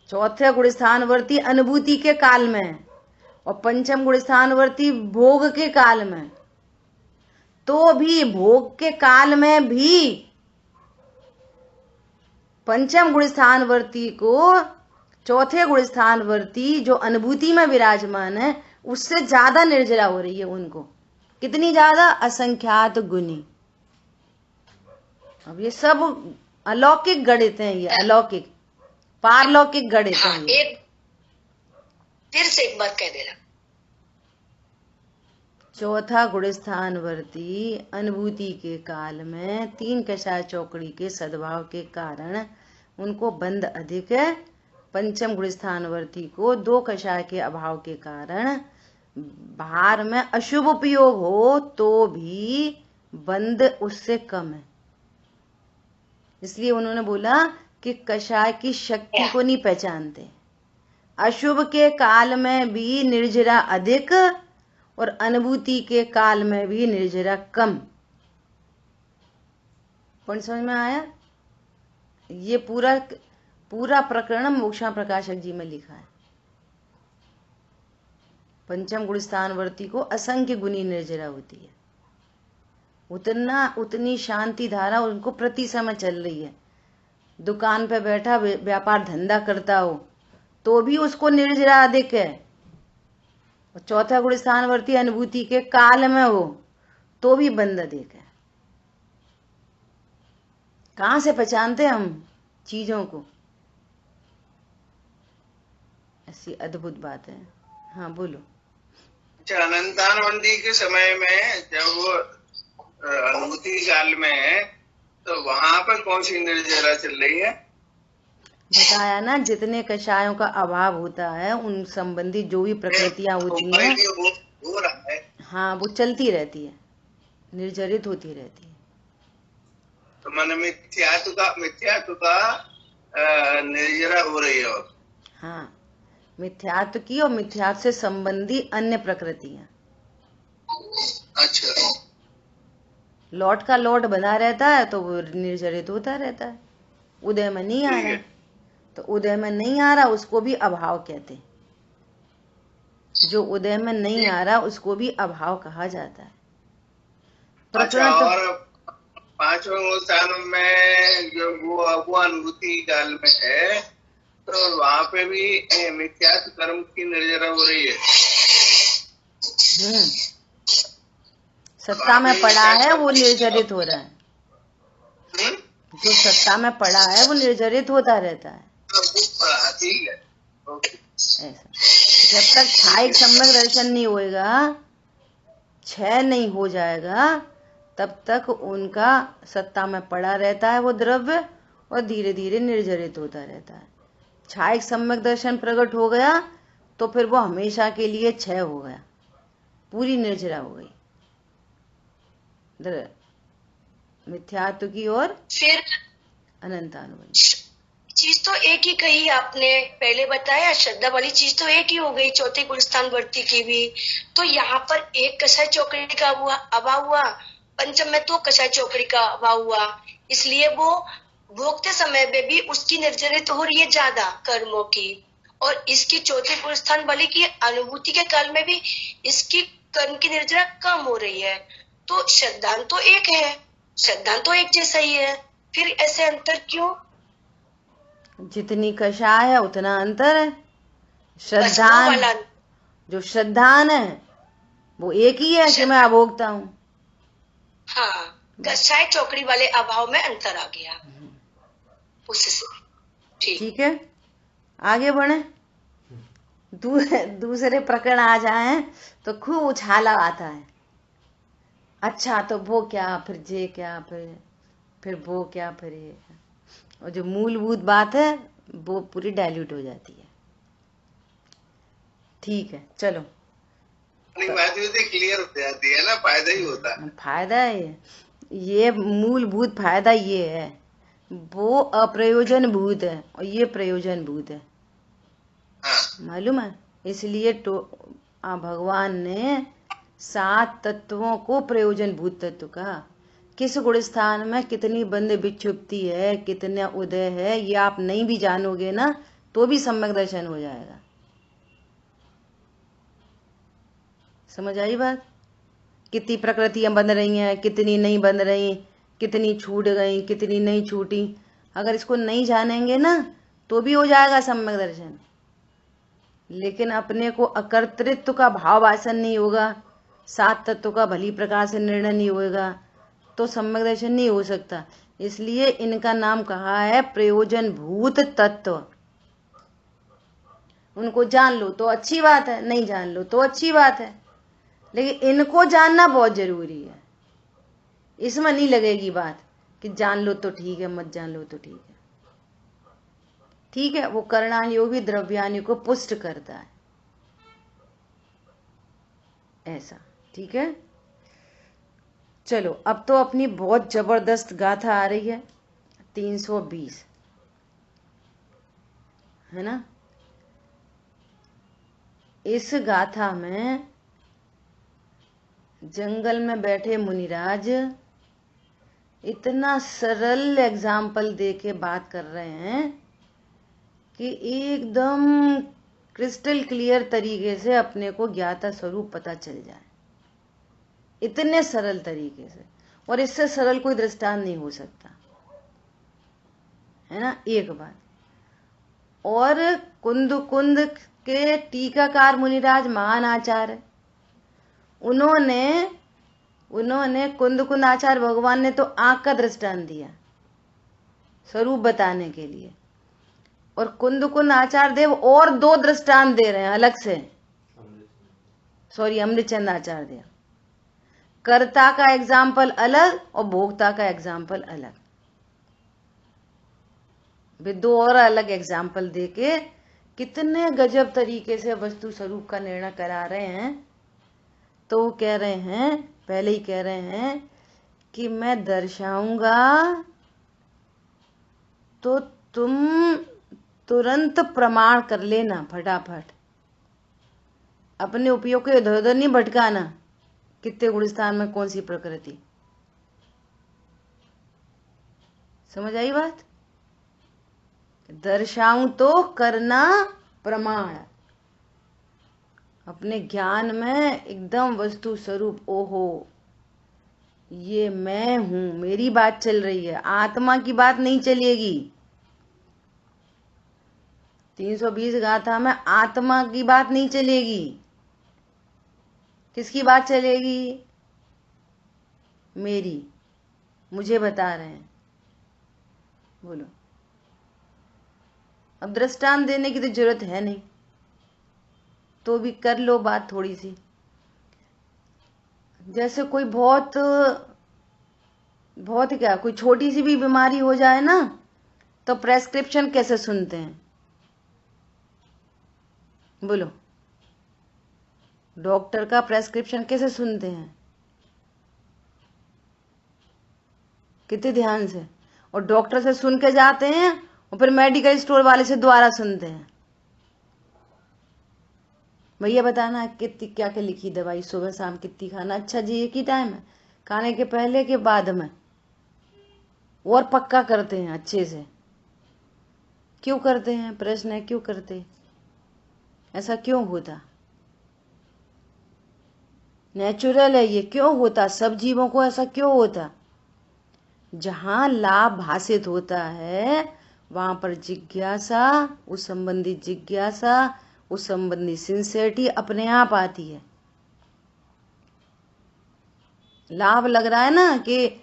चौथे गुण स्थानवर्ती अनुभूति के काल में है, और पंचम गुण स्थानवर्ती भोग के काल में। तो भी भोग के काल में भी पंचम गुण स्थानवर्ती को चौथे गुण स्थानवर्ती जो अनुभूति में विराजमान है उससे ज्यादा निर्जरा हो रही है उनको। कितनी ज्यादा? असंख्यात गुनी। अब ये सब अलौकिक गणित हैं, ये अलौकिक पारलौकिक गणित हैं। एक फिर से एक बार कह देना। चौथा गुण स्थानवर्ती अनुभूति के काल में 3 कषाय चौकड़ी के सद्भाव के कारण उनको बंद अधिक है। पंचम गुण स्थानवर्ती को 2 कषाय के अभाव के कारण भार में अशुभ उपयोग हो तो भी बंद उससे कम है। इसलिए उन्होंने बोला कि कषाय की शक्ति को नहीं पहचानते। अशुभ के काल में भी निर्जरा अधिक और अनुभूति के काल में भी निर्जरा कम। कौन समझ में आया? ये पूरा प्रकरण मोक्षा प्रकाशक जी में लिखा है। पंचम गुण स्थानवर्ती को असंख्य गुनी निर्जरा होती है। उतनी शांति धारा उनको प्रति समय चल रही है। दुकान पे बैठा व्यापार धंधा करता हो तो भी उसको निर्जरा अधिक है। और चौथा गुण स्थानवर्ती अनुभूति के काल में हो तो भी बंद अधिक है। कहां से पहचानते हम चीजों को? ऐसी अद्भुत बात है। हाँ बोलो। अच्छा, अनंतानुबंधी के समय में जब वो अनुभूति काल में है तो वहां पर कौन सी निर्जरा चल रही है? बताया ना, जितने कषायों का अभाव होता है उन संबंधी जो भी प्रकृतियां होती हैं हो रहा है, हाँ वो चलती रहती है, निर्जरित होती रहती है। तो मन मिथ्यात्व का निर्जरा हो रही है। और हाँ, मिथ्यात्व की और मिथ्यात्व से संबंधी अन्य प्रकृतियां। अच्छा, लौट का लौट बना रहता है तो वो निर्जरित होता रहता है। उदय में नहीं आ रहा तो उदय में नहीं आ रहा उसको भी अभाव कहते हैं। जो उदय में नहीं आ रहा उसको भी अभाव कहा जाता है। अच्छा, और 5वें स्थान में जो वो अनुभूति काल में है तो वहां पे भी मिथ्यात्व कर्म की निर्जरा हो रही है। सत्ता में पड़ा है वो निर्जरित हो रहा है। जो सत्ता में पड़ा है वो निर्जरित होता रहता है। ठीक है, ऐसा जब तक छायिक सम्यक दर्शन नहीं होएगा, क्षय नहीं हो जाएगा, तब तक उनका सत्ता में पड़ा रहता है वो द्रव्य, और धीरे धीरे निर्जरित होता रहता है। छायिक सम्यक दर्शन प्रकट हो गया तो फिर वो हमेशा के लिए क्षय हो गया, पूरी निर्जरा हो गई मिथ्यात्व की ओर फिर अनंतानुभवी। चीज तो एक ही कही आपने, पहले बताया श्रद्धा वाली चीज तो एक ही हो गई, चौथे गुणस्थान वर्ती की भी। तो यहाँ पर एक कषाय चौकड़ी का अभाव हुआ, पंचम में तो कषाय चौकड़ी का अभाव हुआ, इसलिए वो भोगते समय में भी उसकी निर्जरित हो रही है ज्यादा कर्मों की, और इसकी चौथे गुणस्थान वाली की अनुभूति के काल में भी इसकी कर्म की निर्जरा कम हो रही है। तो श्रद्धांत तो एक है, श्रद्धांत तो एक जैसा ही है, फिर ऐसे अंतर क्यों? जितनी कषाय है उतना अंतर है। श्रद्धान, जो श्रद्धान है वो एक ही है कि मैं अभोक्ता हूँ। हाँ, कषाय चौकड़ी वाले अभाव में अंतर आ गया उससे। ठीक है, आगे बढ़े। दूसरे प्रकरण आ जाए तो खूब उछाला आता है। अच्छा तो वो क्या, फिर जे क्या, फिर वो क्या, फिर ये, और जो मूलभूत बात है वो पूरी डाइल्यूट हो जाती है। ठीक है, चलो बात क्लियर हो जाती है ना, फायदा ही होता है। फायदा है ये मूलभूत फायदा ये है, वो अप्रयोजन भूत है और ये प्रयोजन भूत है। मालूम है, इसलिए भगवान ने 7 तत्वों को प्रयोजन भूत तत्व कहा। किस गुण स्थान में कितनी बंद विक्षुप्ति है, कितना उदय है, ये आप नहीं भी जानोगे ना तो भी सम्यक दर्शन हो जाएगा। समझ आई बात? कितनी प्रकृतियां बन रही हैं, कितनी नहीं बन रही, कितनी छूट गई, कितनी नहीं छूटी, अगर इसको नहीं जानेंगे ना तो भी हो जाएगा सम्यक दर्शन। लेकिन अपने को अकर्तृत्व का भाव वासन नहीं होगा, 7 तत्वों का भली प्रकार से निर्णय नहीं होगा, तो सम्यक दर्शन नहीं हो सकता। इसलिए इनका नाम कहा है प्रयोजन भूत तत्व। उनको जान लो तो अच्छी बात है, नहीं जान लो तो अच्छी बात है, लेकिन इनको जानना बहुत जरूरी है। इसमें नहीं लगेगी बात कि जान लो तो ठीक है, मत जान लो तो ठीक है। ठीक है, वो करणानियों भी द्रव्यानियों को पुष्ट करता है, ऐसा। ठीक है, चलो अब तो अपनी बहुत जबरदस्त गाथा आ रही है, 320 है ना। इस गाथा में जंगल में बैठे मुनिराज इतना सरल एग्जाम्पल दे के बात कर रहे हैं कि एकदम क्रिस्टल क्लियर तरीके से अपने को ज्ञाता स्वरूप पता चल जाए, इतने सरल तरीके से। और इससे सरल कोई दृष्टांत नहीं हो सकता, है ना, एक बात। और कुंद कुंद के टीकाकार मुनिराज महान आचार्य, उन्होंने कुंद कुंद आचार्य भगवान ने तो आंख का दृष्टांत दिया स्वरूप बताने के लिए, और कुंद कुंद आचार्य देव और 2 दृष्टांत दे रहे हैं अलग से। सॉरी, अमृतचंद आचार्य देव, कर्ता का एग्जाम्पल अलग और भोक्ता का एग्जाम्पल अलग, वे 2 और अलग एग्जाम्पल देके कितने गजब तरीके से वस्तु स्वरूप का निर्णय करा रहे हैं। तो वो कह रहे हैं, पहले ही कह रहे हैं कि मैं दर्शाऊंगा तो तुम तुरंत प्रमाण कर लेना, फटाफट अपने उपयोग को इधर उधर नहीं भटकाना, कितने गुणस्थान में कौन सी प्रकृति। समझ आई बात? दर्शाऊं तो करना प्रमाण, अपने ज्ञान में एकदम वस्तु स्वरूप, ओहो ये मैं हूं, मेरी बात चल रही है, आत्मा की बात नहीं चलेगी। 320 गाथा में आत्मा की बात नहीं चलेगी, किसकी बात चलेगी? मेरी, मुझे बता रहे हैं, बोलो। अब दृष्टांत देने की तो जरूरत है नहीं, तो भी कर लो बात थोड़ी सी। जैसे कोई बहुत क्या, कोई छोटी सी भी बीमारी हो जाए ना, तो प्रेस्क्रिप्शन कैसे सुनते हैं? बोलो, डॉक्टर का प्रेस्क्रिप्शन कैसे सुनते हैं? कितने ध्यान से। और डॉक्टर से सुन के जाते हैं और फिर मेडिकल स्टोर वाले से दोबारा सुनते हैं, भैया बताना कितनी क्या क्या लिखी दवाई, सुबह शाम कितनी खाना। अच्छा जी, एक ही टाइम है, खाने के पहले के बाद में। और पक्का करते हैं अच्छे से। क्यों करते हैं? प्रश्न है, क्यों करते? ऐसा क्यों होता? नेचुरल है ये, क्यों होता? सब जीवों को ऐसा क्यों होता? जहां लाभ भाषित होता है वहां पर जिज्ञासा, उस संबंधी जिज्ञासा, उस संबंधी सिंसियरिटी अपने आप आती है। लाभ लग रहा है ना कि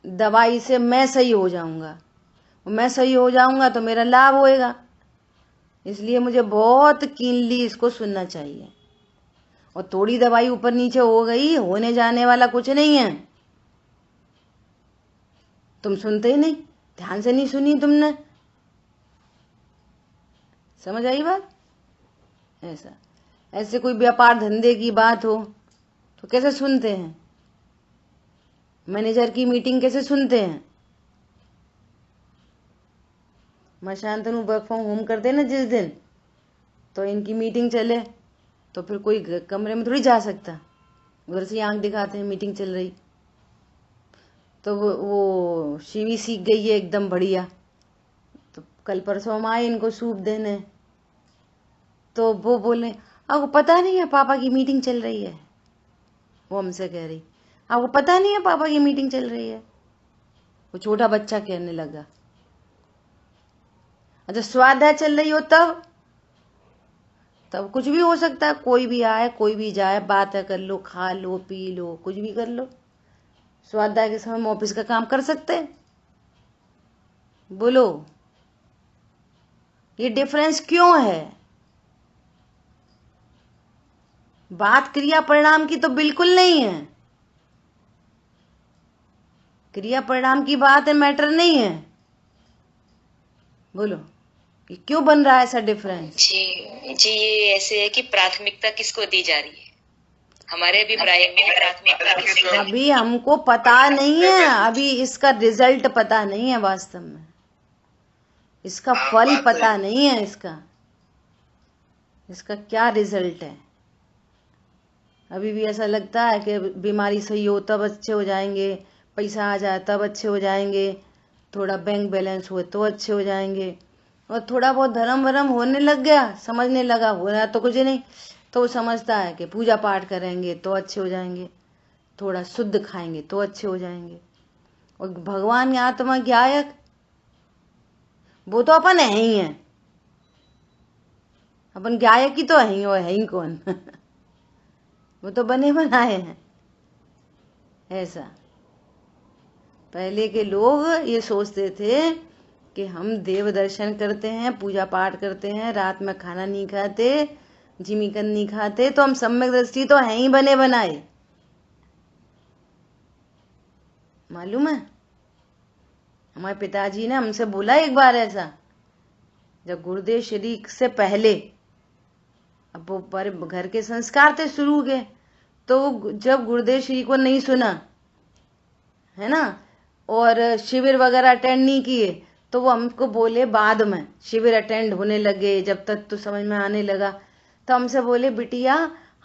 दवाई से मैं सही हो जाऊंगा, मैं सही हो जाऊंगा तो मेरा लाभ होएगा, इसलिए मुझे बहुत कीनली इसको सुनना चाहिए। और थोड़ी दवाई ऊपर नीचे हो गई, होने जाने वाला कुछ नहीं है। तुम सुनते ही नहीं, ध्यान से नहीं सुनी तुमने। समझ आई बात? ऐसे कोई व्यापार धंधे की बात हो तो कैसे सुनते हैं? मैनेजर की मीटिंग कैसे सुनते हैं? मैं शांतनु वर्क फ्रॉम होम करते ना जिस दिन, तो इनकी मीटिंग चले तो फिर कोई कमरे में थोड़ी जा सकता, उधर से आंख दिखाते हैं मीटिंग चल रही। तो वो शिवी सीख गई है एकदम बढ़िया। तो कल परसों हम आए इनको सूप देने, तो वो बोले आपको पता नहीं है पापा की मीटिंग चल रही है। वो हमसे कह रही आपको पता नहीं है पापा की मीटिंग चल रही है। वो छोटा बच्चा कहने लगा। अच्छा, स्वाध्याय चल रही हो तब कुछ भी हो सकता है, कोई भी आए कोई भी जाए, बातें कर लो, खा लो, पी लो, कुछ भी कर लो। स्वाध्याय के समय हम ऑफिस का काम कर सकते हैं? बोलो, ये डिफरेंस क्यों है? बात क्रिया परिणाम की तो बिल्कुल नहीं है। क्रिया परिणाम की बात है, मैटर नहीं है। बोलो, ये क्यों बन रहा है ऐसा डिफरेंस? जी, ये ऐसे है कि प्राथमिकता किसको दी जा रही है? हमारे अभिप्राय में प्राथमिकता किसको? अभी हमको पता नहीं है, अभी इसका रिजल्ट पता नहीं है, वास्तव में इसका फल पता नहीं है, इसका क्या रिजल्ट है। अभी भी ऐसा लगता है कि बीमारी सही हो तब अच्छे हो जाएंगे, पैसा आ जाए तब अच्छे हो जाएंगे, थोड़ा बैंक बैलेंस हो तो अच्छे हो जाएंगे, और थोड़ा बहुत धर्म वरम होने लग गया, समझने लगा हो रहा तो कुछ नहीं, तो वो समझता है कि पूजा पाठ करेंगे तो अच्छे हो जाएंगे, थोड़ा शुद्ध खाएंगे तो अच्छे हो जाएंगे। और भगवान की आत्मा ज्ञायक, वो तो अपन है ही है, अपन ज्ञायक ही तो है ही, और है ही कौन वो तो बने बनाए हैं। ऐसा पहले के लोग ये सोचते थे कि हम देव दर्शन करते हैं, पूजा पाठ करते हैं, रात में खाना नहीं खाते, जिमीकन नहीं खाते, तो हम सम्यक दृष्टि तो हैं ही बने बनाए। मालूम है, हमारे पिताजी ने हमसे बोला एक बार ऐसा, जब गुरुदेव श्री से पहले, अब वो पर घर के संस्कार थे शुरू के, तो जब गुरुदेव श्री को नहीं सुना है ना, और शिविर वगैरह अटेंड नहीं किए, तो वो हमको बोले बाद में, शिविर अटेंड होने लगे, जब तक तो समझ में आने लगा, तो हमसे बोले बिटिया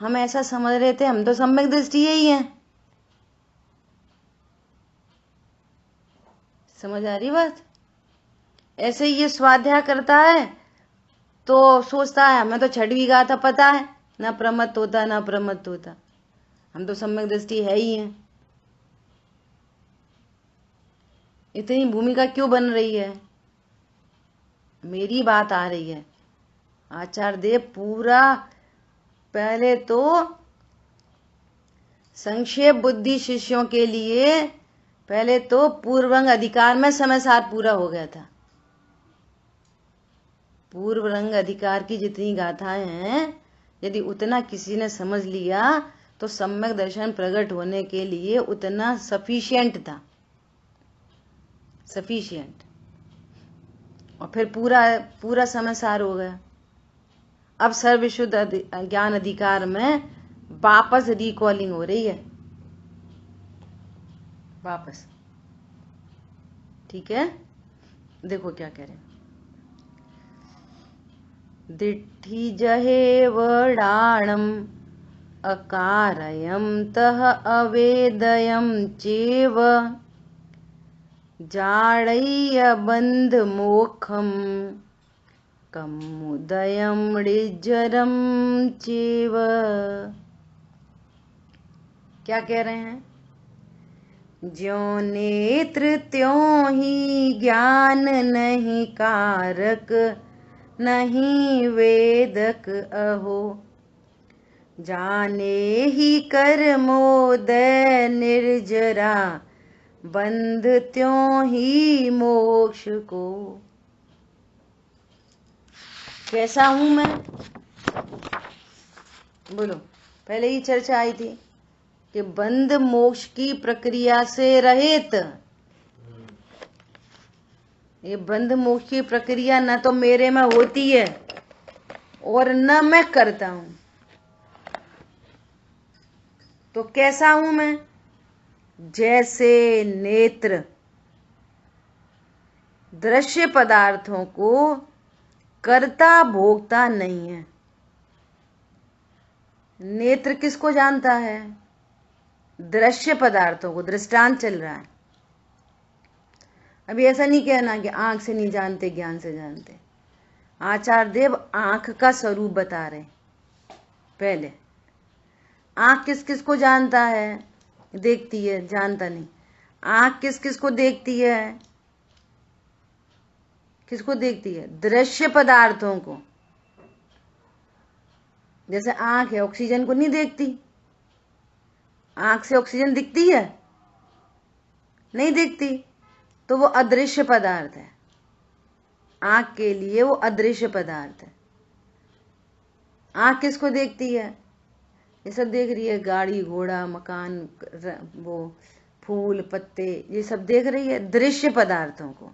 हम ऐसा समझ रहे थे, हम तो सम्यक दृष्टि ही हैं। समझ आ रही बात? ऐसे ही ये स्वाध्याय करता है तो सोचता है हमें तो छठवीं गाथा पता है, ना प्रमत्त होता ना प्रमत्त होता, हम तो सम्यक दृष्टि है ही हैं। इतनी भूमिका क्यों बन रही है? मेरी बात आ रही है। आचार्य देव पूरा पहले तो संक्षेप बुद्धि शिष्यों के लिए, पहले तो पूर्वंग अधिकार में समय साथ पूरा हो गया था, पूर्व रंग अधिकार की जितनी गाथाएं हैं, यदि उतना किसी ने समझ लिया तो सम्यक दर्शन प्रकट होने के लिए उतना सफिशिएंट था, सफिशिएंट। और फिर पूरा समय सार हो गया। अब सर्वविशुद्ध ज्ञान अधिकार में वापस रिकॉलिंग हो रही है, वापस। ठीक है, देखो क्या कह रहे हैं। दिट्ठी जहे वडाणम अकारयम तह अवेदयम चेव जाड़य्य बंध मोखम कमुदयम ऋजरम चेव। क्या कह रहे हैं? ज्यों नेत्र त्यों ही ज्ञान नहीं कारक, नहीं वेदक अहो। जाने ही कर्मोदय निर्जरा, बंध त्यों ही मोक्ष को। कैसा हूं मैं? बोलो, पहले ही चर्चा आई थी कि बंध मोक्ष की प्रक्रिया से रहित। ये बंध मोक्ष की प्रक्रिया न तो मेरे में होती है और न मैं करता हूं। तो कैसा हूं मैं? जैसे नेत्र दृश्य पदार्थों को कर्ता भोगता नहीं है। नेत्र किसको जानता है? दृश्य पदार्थों को। दृष्टांत चल रहा है। अभी ऐसा नहीं कहना कि आंख से नहीं जानते, ज्ञान से जानते। आचार्य देव आंख का स्वरूप बता रहे। पहले आंख किस किस को जानता है? देखती है, जानता नहीं। आंख किस किस को देखती है? किसको देखती है? दृश्य पदार्थों को। जैसे आंख है, ऑक्सीजन को नहीं देखती। आंख से ऑक्सीजन दिखती है? नहीं दिखती, तो वो अदृश्य पदार्थ है। आंख के लिए वो अदृश्य पदार्थ है। आंख किसको देखती है? ये सब देख रही है, गाड़ी घोड़ा मकान, वो फूल पत्ते, ये सब देख रही है, दृश्य पदार्थों को।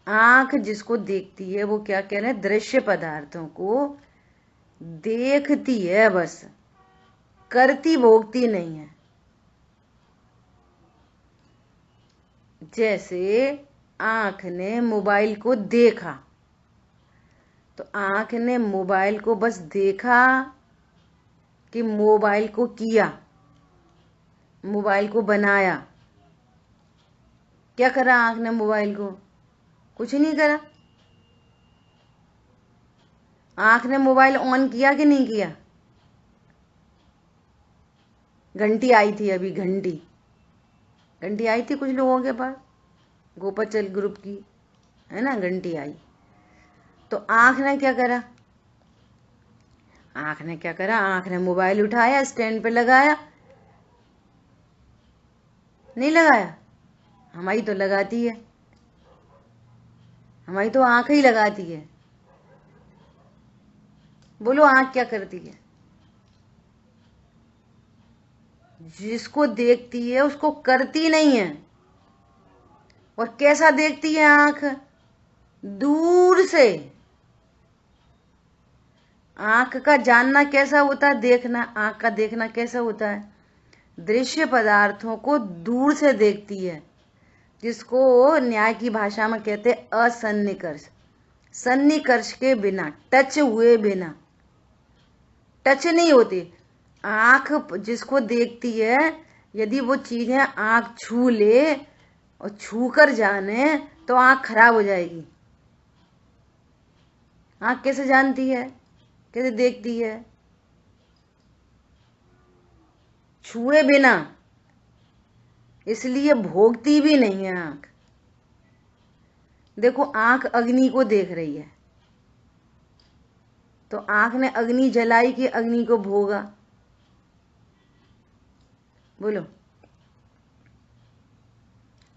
आंख जिसको देखती है वो क्या कह रहे हैं? दृश्य पदार्थों को देखती है, बस करती भोगती नहीं है। जैसे आंख ने मोबाइल को देखा, तो आंख ने मोबाइल को बस देखा कि मोबाइल को किया, मोबाइल को बनाया। क्या करा आंख ने मोबाइल को? कुछ नहीं करा। आंख ने मोबाइल ऑन किया कि नहीं किया? घंटी आई थी अभी, घंटी आई थी कुछ लोगों के पास, गोपाचल ग्रुप की, है ना, घंटी आई। तो आंख ने क्या करा? आंख ने क्या करा? आंख ने मोबाइल उठाया, स्टैंड पे लगाया। नहीं लगाया? हमारी तो लगाती है, हमारी तो आंख ही लगाती है। बोलो आंख क्या करती है? जिसको देखती है उसको करती नहीं है। और कैसा देखती है आंख? दूर से। आंख का जानना कैसा होता है? देखना। आंख का देखना कैसा होता है? दृश्य पदार्थों को दूर से देखती है, जिसको न्याय की भाषा में कहते हैं असन्निकर्ष। सन्निकर्ष के बिना, टच हुए बिना, टच नहीं होती आंख। जिसको देखती है, यदि वो चीजें आंख छू ले और छू कर जाने तो आंख खराब हो जाएगी। आंख कैसे जानती है? कैसे देखती है? छुए बिना। इसलिए भोगती भी नहीं है आंख। देखो आंख अग्नि को देख रही है, तो आंख ने अग्नि जलाई कि अग्नि को भोगा? बोलो।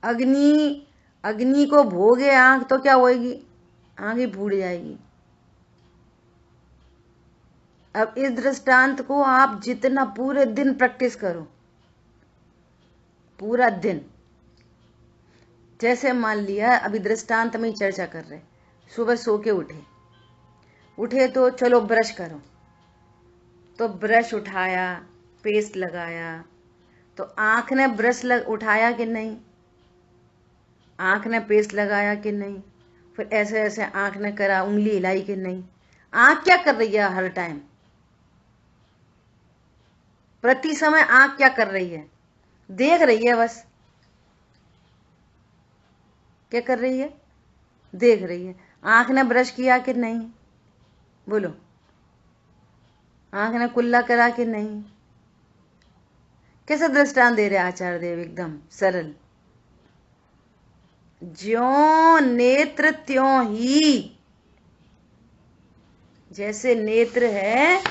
अग्नि को भोगे आंख तो क्या होगी? आंख ही फूट जाएगी। अब इस दृष्टांत को आप जितना पूरे दिन प्रैक्टिस करो, पूरा दिन। जैसे मान लिया अभी दृष्टांत में ही चर्चा कर रहे, सुबह सो के उठे तो चलो ब्रश करो, तो ब्रश उठाया, पेस्ट लगाया, तो आंख ने ब्रश उठाया कि नहीं, आंख ने पेस्ट लगाया कि नहीं, फिर ऐसे ऐसे आंख ने करा, उंगली हिलाई कि नहीं। आंख क्या कर रही है हर टाइम, प्रति समय आंख क्या कर रही है, देख रही है बस। क्या कर रही है, देख रही है। आंख ने ब्रश किया कि नहीं, बोलो, आंख ने कुल्ला करा कि नहीं। कैसे दृष्टांत दे रहे आचार्य देव, एकदम सरल। ज्यों नेत्र त्यों ही, जैसे नेत्र है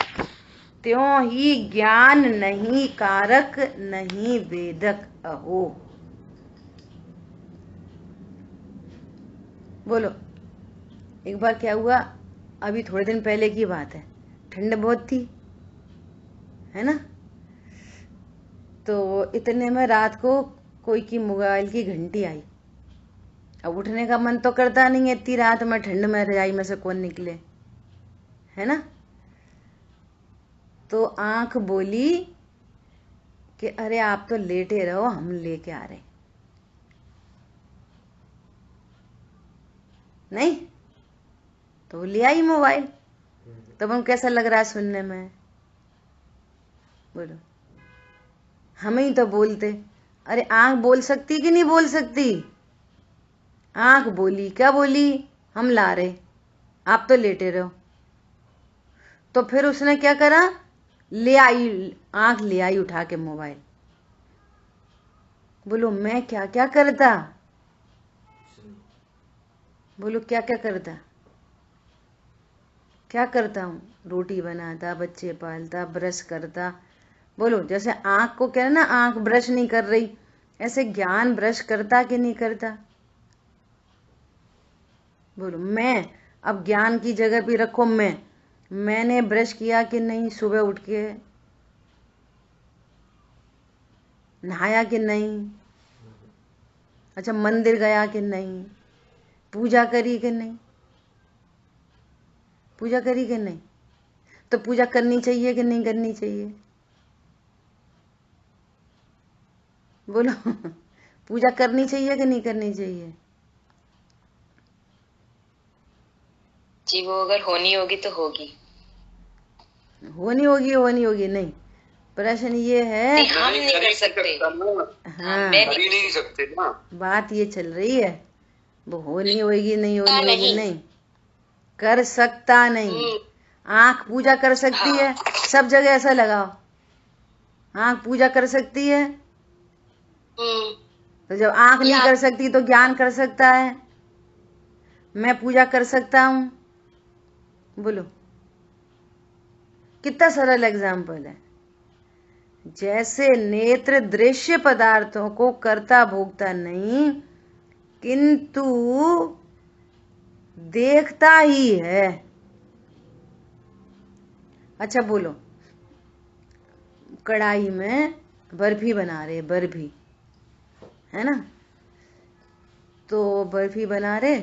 त्यों ही ज्ञान नहीं कारक नहीं वेदक अहो। बोलो, एक बार क्या हुआ, अभी थोड़े दिन पहले की बात है, ठंड बहुत थी, है ना। तो इतने में रात को कोई की मोबाइल की घंटी आई। अब उठने का मन तो करता नहीं है, इतनी रात में ठंड में रजाई में से कौन निकले, है ना। तो आंख बोली कि अरे आप तो लेटे रहो, हम लेके आ रहे। नहीं तो ले आई मोबाइल। तब हम कैसा लग रहा है सुनने में, बोलो। हम ही तो बोलते, अरे आंख बोल सकती कि नहीं बोल सकती, आंख बोली, क्या बोली, हम ला रहे, आप तो लेटे रहो। तो फिर उसने क्या करा, ले आई, आंख ले आई उठा के मोबाइल। बोलो मैं क्या क्या करता, बोलो क्या क्या करता, क्या करता हूं, रोटी बनाता, बच्चे पालता, ब्रश करता। बोलो, जैसे आंख को कह रहे ना, आंख ब्रश नहीं कर रही, ऐसे ज्ञान ब्रश करता कि नहीं करता। बोलो मैं, अब ज्ञान की जगह भी रखो, मैंने ब्रश किया कि नहीं, सुबह उठ के नहाया कि नहीं, अच्छा मंदिर गया कि नहीं, पूजा करी कि नहीं, पूजा करी कि नहीं। तो पूजा करनी चाहिए कि नहीं करनी चाहिए, बोलो पूजा करनी चाहिए कि नहीं करनी चाहिए। जी वो अगर होनी होगी तो होगी, होनी होगी नहीं। प्रश्न ये है, हम नहीं कर सकते, हाँ मैं कर ही नहीं सकते ना। बात ये चल रही है, वो होनी होगी नहीं होगी नहीं, कर सकता नहीं। आंख पूजा कर सकती है, सब जगह ऐसा लगाओ, आंख पूजा कर सकती है। तो जब आंख नहीं कर सकती तो ज्ञान कर सकता है, मैं पूजा कर सकता हूं। बोलो, कितना सरल एग्जाम्पल है। जैसे नेत्र दृश्य पदार्थों को करता भोगता नहीं, किंतु देखता ही है। अच्छा बोलो, कढ़ाई में बर्फी बना रहे, बर्फी है ना, तो बर्फी बना रहे,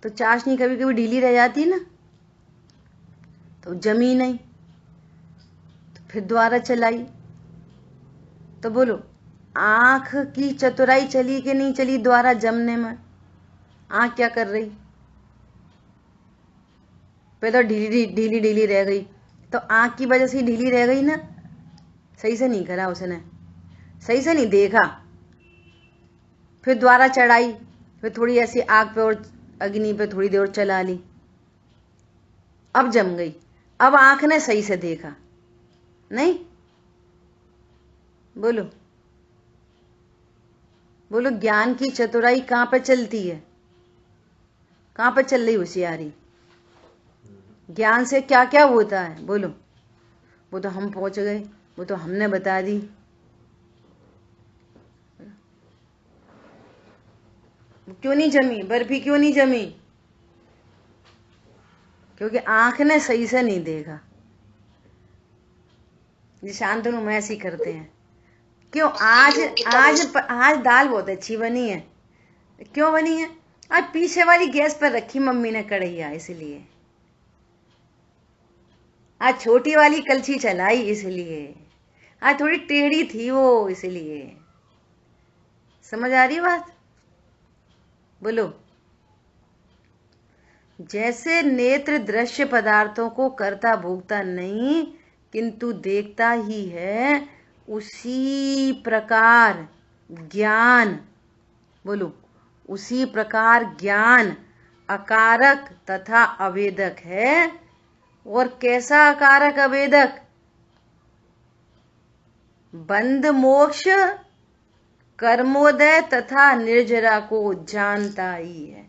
तो चाशनी कभी कभी ढीली रह जाती है ना, तो जमी नहीं, तो फिर दोबारा चलाई। तो बोलो, आंख की चतुराई चली कि नहीं चली दोबारा जमने में। आंख क्या कर रही, पहले तो ढीली ढीली रह गई, तो आंख की वजह से ढीली रह गई ना, सही से नहीं करा उसने, सही से नहीं देखा, फिर दोबारा चढ़ाई, फिर थोड़ी ऐसी आग पे और अग्नि पे थोड़ी देर चला ली, अब जम गई। अब आंख ने सही से देखा नहीं, बोलो बोलो, ज्ञान की चतुराई कहां पे चलती है, कहां पे चल रही होशियारी, ज्ञान से क्या क्या होता है। बोलो, वो तो हम पहुंच गए, वो तो हमने बता दी। क्यों नहीं जमी बर्फी, क्यों नहीं जमी, क्योंकि आंख ने सही से नहीं देखा। जी शांतनु में ऐसी करते हैं। क्यों आज दाल बहुत अच्छी बनी है। क्यों बनी है? आज पीछे वाली गैस पर रखी मम्मी ने कढ़ैया, इसलिए। आज छोटी वाली कलछी चलाई, इसलिए। आज थोड़ी टेढ़ी थी वो, इसलिए। समझ आ रही है बात? बोलो। जैसे नेत्र दृश्य पदार्थों को करता भोगता नहीं किंतु देखता ही है, उसी प्रकार ज्ञान, बोलो, उसी प्रकार ज्ञान अकारक तथा अवेदक है। और कैसा अकारक अवेदक? बंध मोक्ष कर्मोदय तथा निर्जरा को जानता ही है।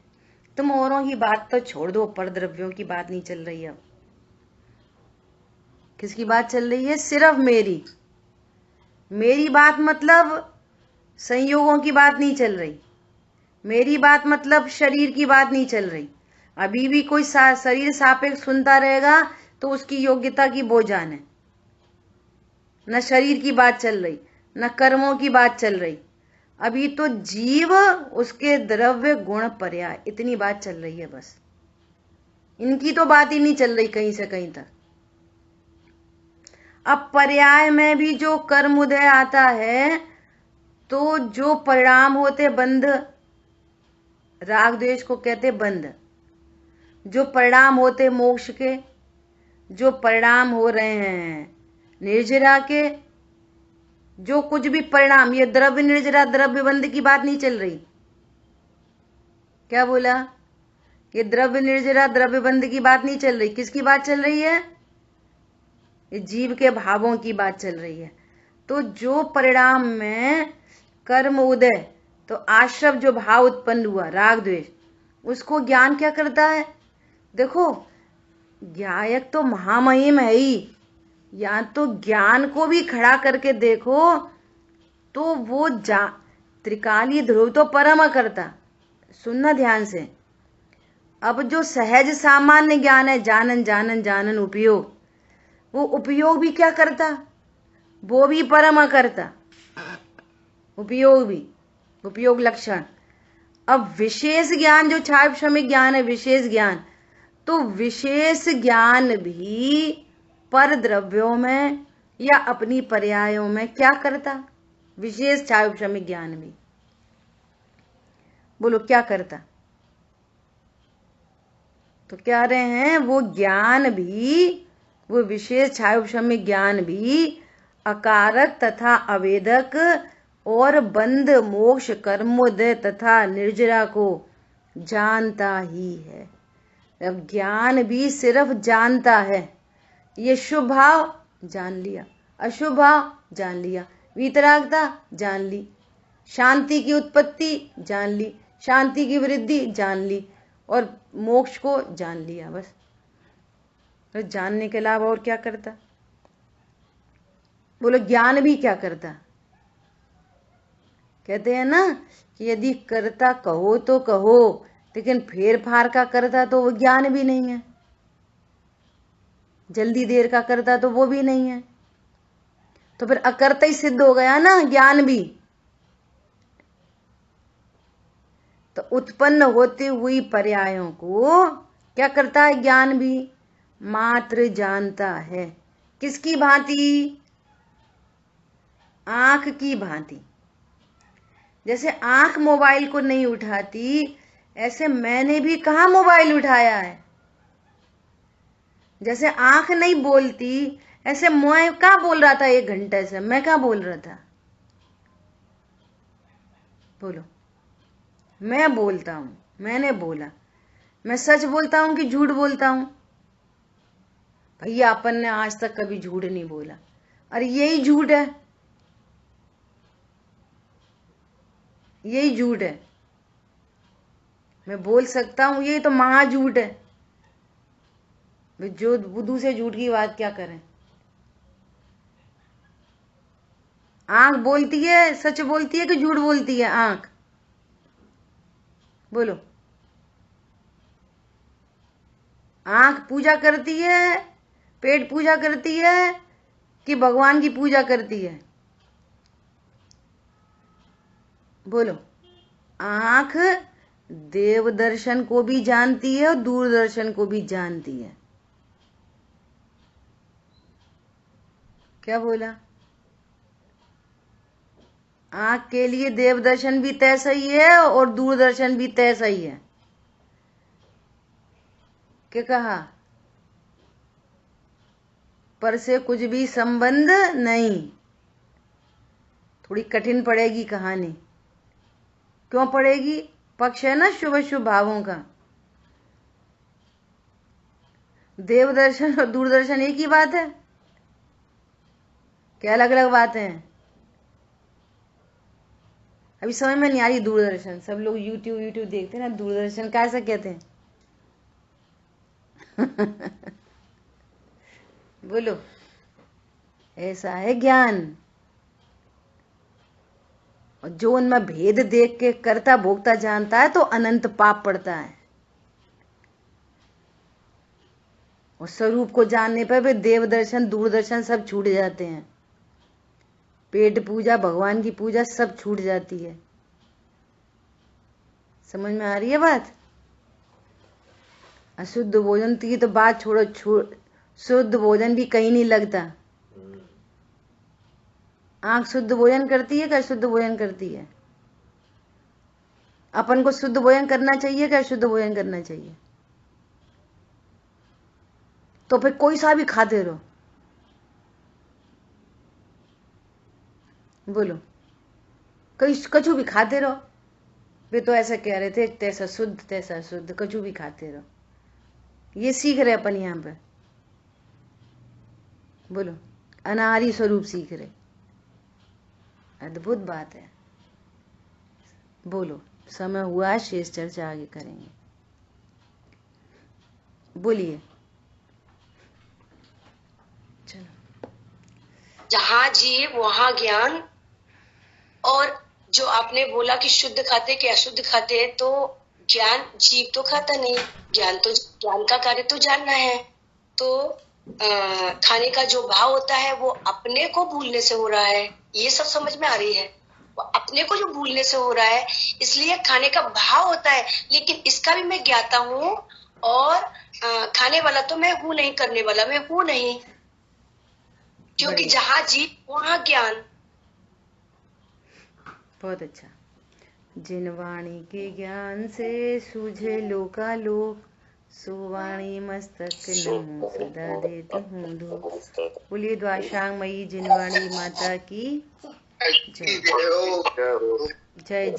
तुम औरों की बात तो छोड़ दो, पर द्रव्यों की बात नहीं चल रही। अब किसकी बात चल रही है? सिर्फ मेरी बात, मतलब संयोगों की बात नहीं चल रही। मेरी बात मतलब शरीर की बात नहीं चल रही। अभी भी कोई शरीर सापेक्ष सुनता रहेगा तो उसकी योग्यता की बोझान है। न शरीर की बात चल रही, न कर्मों की बात चल रही। अभी तो जीव, उसके द्रव्य गुण पर्याय, इतनी बात चल रही है बस। इनकी तो बात ही नहीं चल रही कहीं से कहीं तक। अब पर्याय में भी जो कर्म उदय आता है, तो जो परिणाम होते बंध, राग द्वेष को कहते बंध, जो परिणाम होते मोक्ष के, जो परिणाम हो रहे हैं निर्जरा के, जो कुछ भी परिणाम, ये द्रव्य निर्जरा द्रव्य बंध की बात नहीं चल रही। क्या बोला? ये द्रव्य निर्जरा द्रव्य बंध की बात नहीं चल रही। किसकी बात चल रही है? ये जीव के भावों की बात चल रही है। तो जो परिणाम में कर्म उदय, तो आश्रव जो भाव उत्पन्न हुआ राग द्वेष, उसको ज्ञान क्या करता है? देखो, ज्ञायक तो महामहिम है ही। या तो ज्ञान को भी खड़ा करके देखो तो वो त्रिकालीय ध्रुव तो परम करता। सुनना ध्यान से। अब जो सहज सामान्य ज्ञान है, जानन जानन जानन उपयोग, वो उपयोग भी क्या करता? वो भी परम करता। उपयोग भी, उपयोग लक्षण। अब विशेष ज्ञान जो छाया श्रमिक ज्ञान है, विशेष ज्ञान, तो विशेष ज्ञान भी पर द्रव्यों में या अपनी पर्यायों में क्या करता? विशेष छाया श्रमिक ज्ञान भी, बोलो क्या करता? तो क्या रहे हैं? वो ज्ञान भी, वो विशेष छाया श्रमिक ज्ञान भी अकारक तथा अवेदक और बंध मोक्ष कर्मोदय तथा निर्जरा को जानता ही है। अब ज्ञान भी सिर्फ जानता है। ये शुभ भाव जान लिया, अशुभ भाव जान लिया, वीतरागता जान ली, शांति की उत्पत्ति जान ली, शांति की वृद्धि जान ली, और मोक्ष को जान लिया। बस तो जानने के अलावा और क्या करता? बोलो, ज्ञान भी क्या करता? कहते हैं ना कि यदि करता कहो तो कहो, लेकिन फेर फार का करता तो वो ज्ञान भी नहीं है। जल्दी देर का करता तो वो भी नहीं है। तो फिर अकर्ता ही सिद्ध हो गया ना ज्ञान भी। तो उत्पन्न होती हुई पर्यायों को क्या करता है? ज्ञान भी मात्र जानता है। किसकी भांति? आंख की भांति। जैसे आंख मोबाइल को नहीं उठाती, ऐसे मैंने भी कहाँ मोबाइल उठाया है। जैसे आंख नहीं बोलती, ऐसे मैं कहाँ बोल रहा था 1 घंटे से? मैं कहाँ बोल रहा था? बोलो। मैं बोलता हूं, मैंने बोला। मैं सच बोलता हूं कि झूठ बोलता हूं? भैया अपन ने आज तक कभी झूठ नहीं बोला। अरे यही झूठ है, यही झूठ है। मैं बोल सकता हूं, यही तो महाझूठ है। जो बुद्धू से झूठ की बात क्या करें? आंख बोलती है, सच बोलती है कि झूठ बोलती है? आंख बोलो। आंख पूजा करती है, पेट पूजा करती है कि भगवान की पूजा करती है? बोलो। आंख देव दर्शन को भी जानती है और दूरदर्शन को भी जानती है। क्या बोला? आंख के लिए देव दर्शन भी तैसा ही है और दूरदर्शन भी तैसा ही है। क्या कहा? पर से कुछ भी संबंध नहीं। थोड़ी कठिन पड़ेगी कहानी। क्यों पड़ेगी? पक्ष है ना शुभ शुभ भावों का। देव दर्शन और दूरदर्शन एक ही बात है? क्या अलग अलग बातें हैं? अभी समझ में नहीं आ रही। दूरदर्शन, सब लोग यूट्यूब देखते हैं ना, दूरदर्शन कैसा कहते हैं? बोलो। ऐसा है ज्ञान, और जो उनमें भेद देख के करता भोगता जानता है तो अनंत पाप पड़ता है। और स्वरूप को जानने पर भी देव दर्शन दूरदर्शन सब छूट जाते हैं। पेट पूजा, भगवान की पूजा सब छूट जाती है। समझ में आ रही है बात? अशुद्ध भोजन की तो बात छोड़ो, शुद्ध भोजन भी कहीं नहीं लगता। आंख शुद्ध भोजन करती है क्या अशुद्ध भोजन करती है? अपन को शुद्ध भोजन करना चाहिए क्या अशुद्ध भोजन करना चाहिए? तो फिर कोई सा भी खाते रहो। बोलो। कछु भी खाते रहो। वे तो ऐसा कह रहे थे, तैसा शुद्ध तैसा शुद्ध, कछु भी खाते रहो। ये सीख रहे अपन यहां पर। बोलो। अनाहरी स्वरूप सीख रहे। अद्भुत बात है। बोलो। समय हुआ, शेष चर्चा आगे करेंगे। बोलिए। चलो। जहां जीव वहां ज्ञान। और जो आपने बोला कि शुद्ध खाते कि अशुद्ध खाते, तो ज्ञान जीव तो खाता नहीं। ज्ञान का कार्य तो जानना है। तो खाने का जो भाव होता है वो अपने को भूलने से हो रहा है। ये सब समझ में आ रही है? वो अपने को जो भूलने से हो रहा है, इसलिए खाने का भाव होता है। लेकिन इसका भी मैं ज्ञाता हूँ, और खाने वाला तो मैं हूं नहीं, करने वाला मैं हूं नहीं। क्योंकि जहां जीव वहां ज्ञान। बहुत अच्छा। जिन वाणी के ज्ञान से सूझे लोकालोक, सो वाणी मस्तक नमो सदा देती हूँ धूप। बोलिए द्वाशांग मई जिनवाणी माता की जय। जय।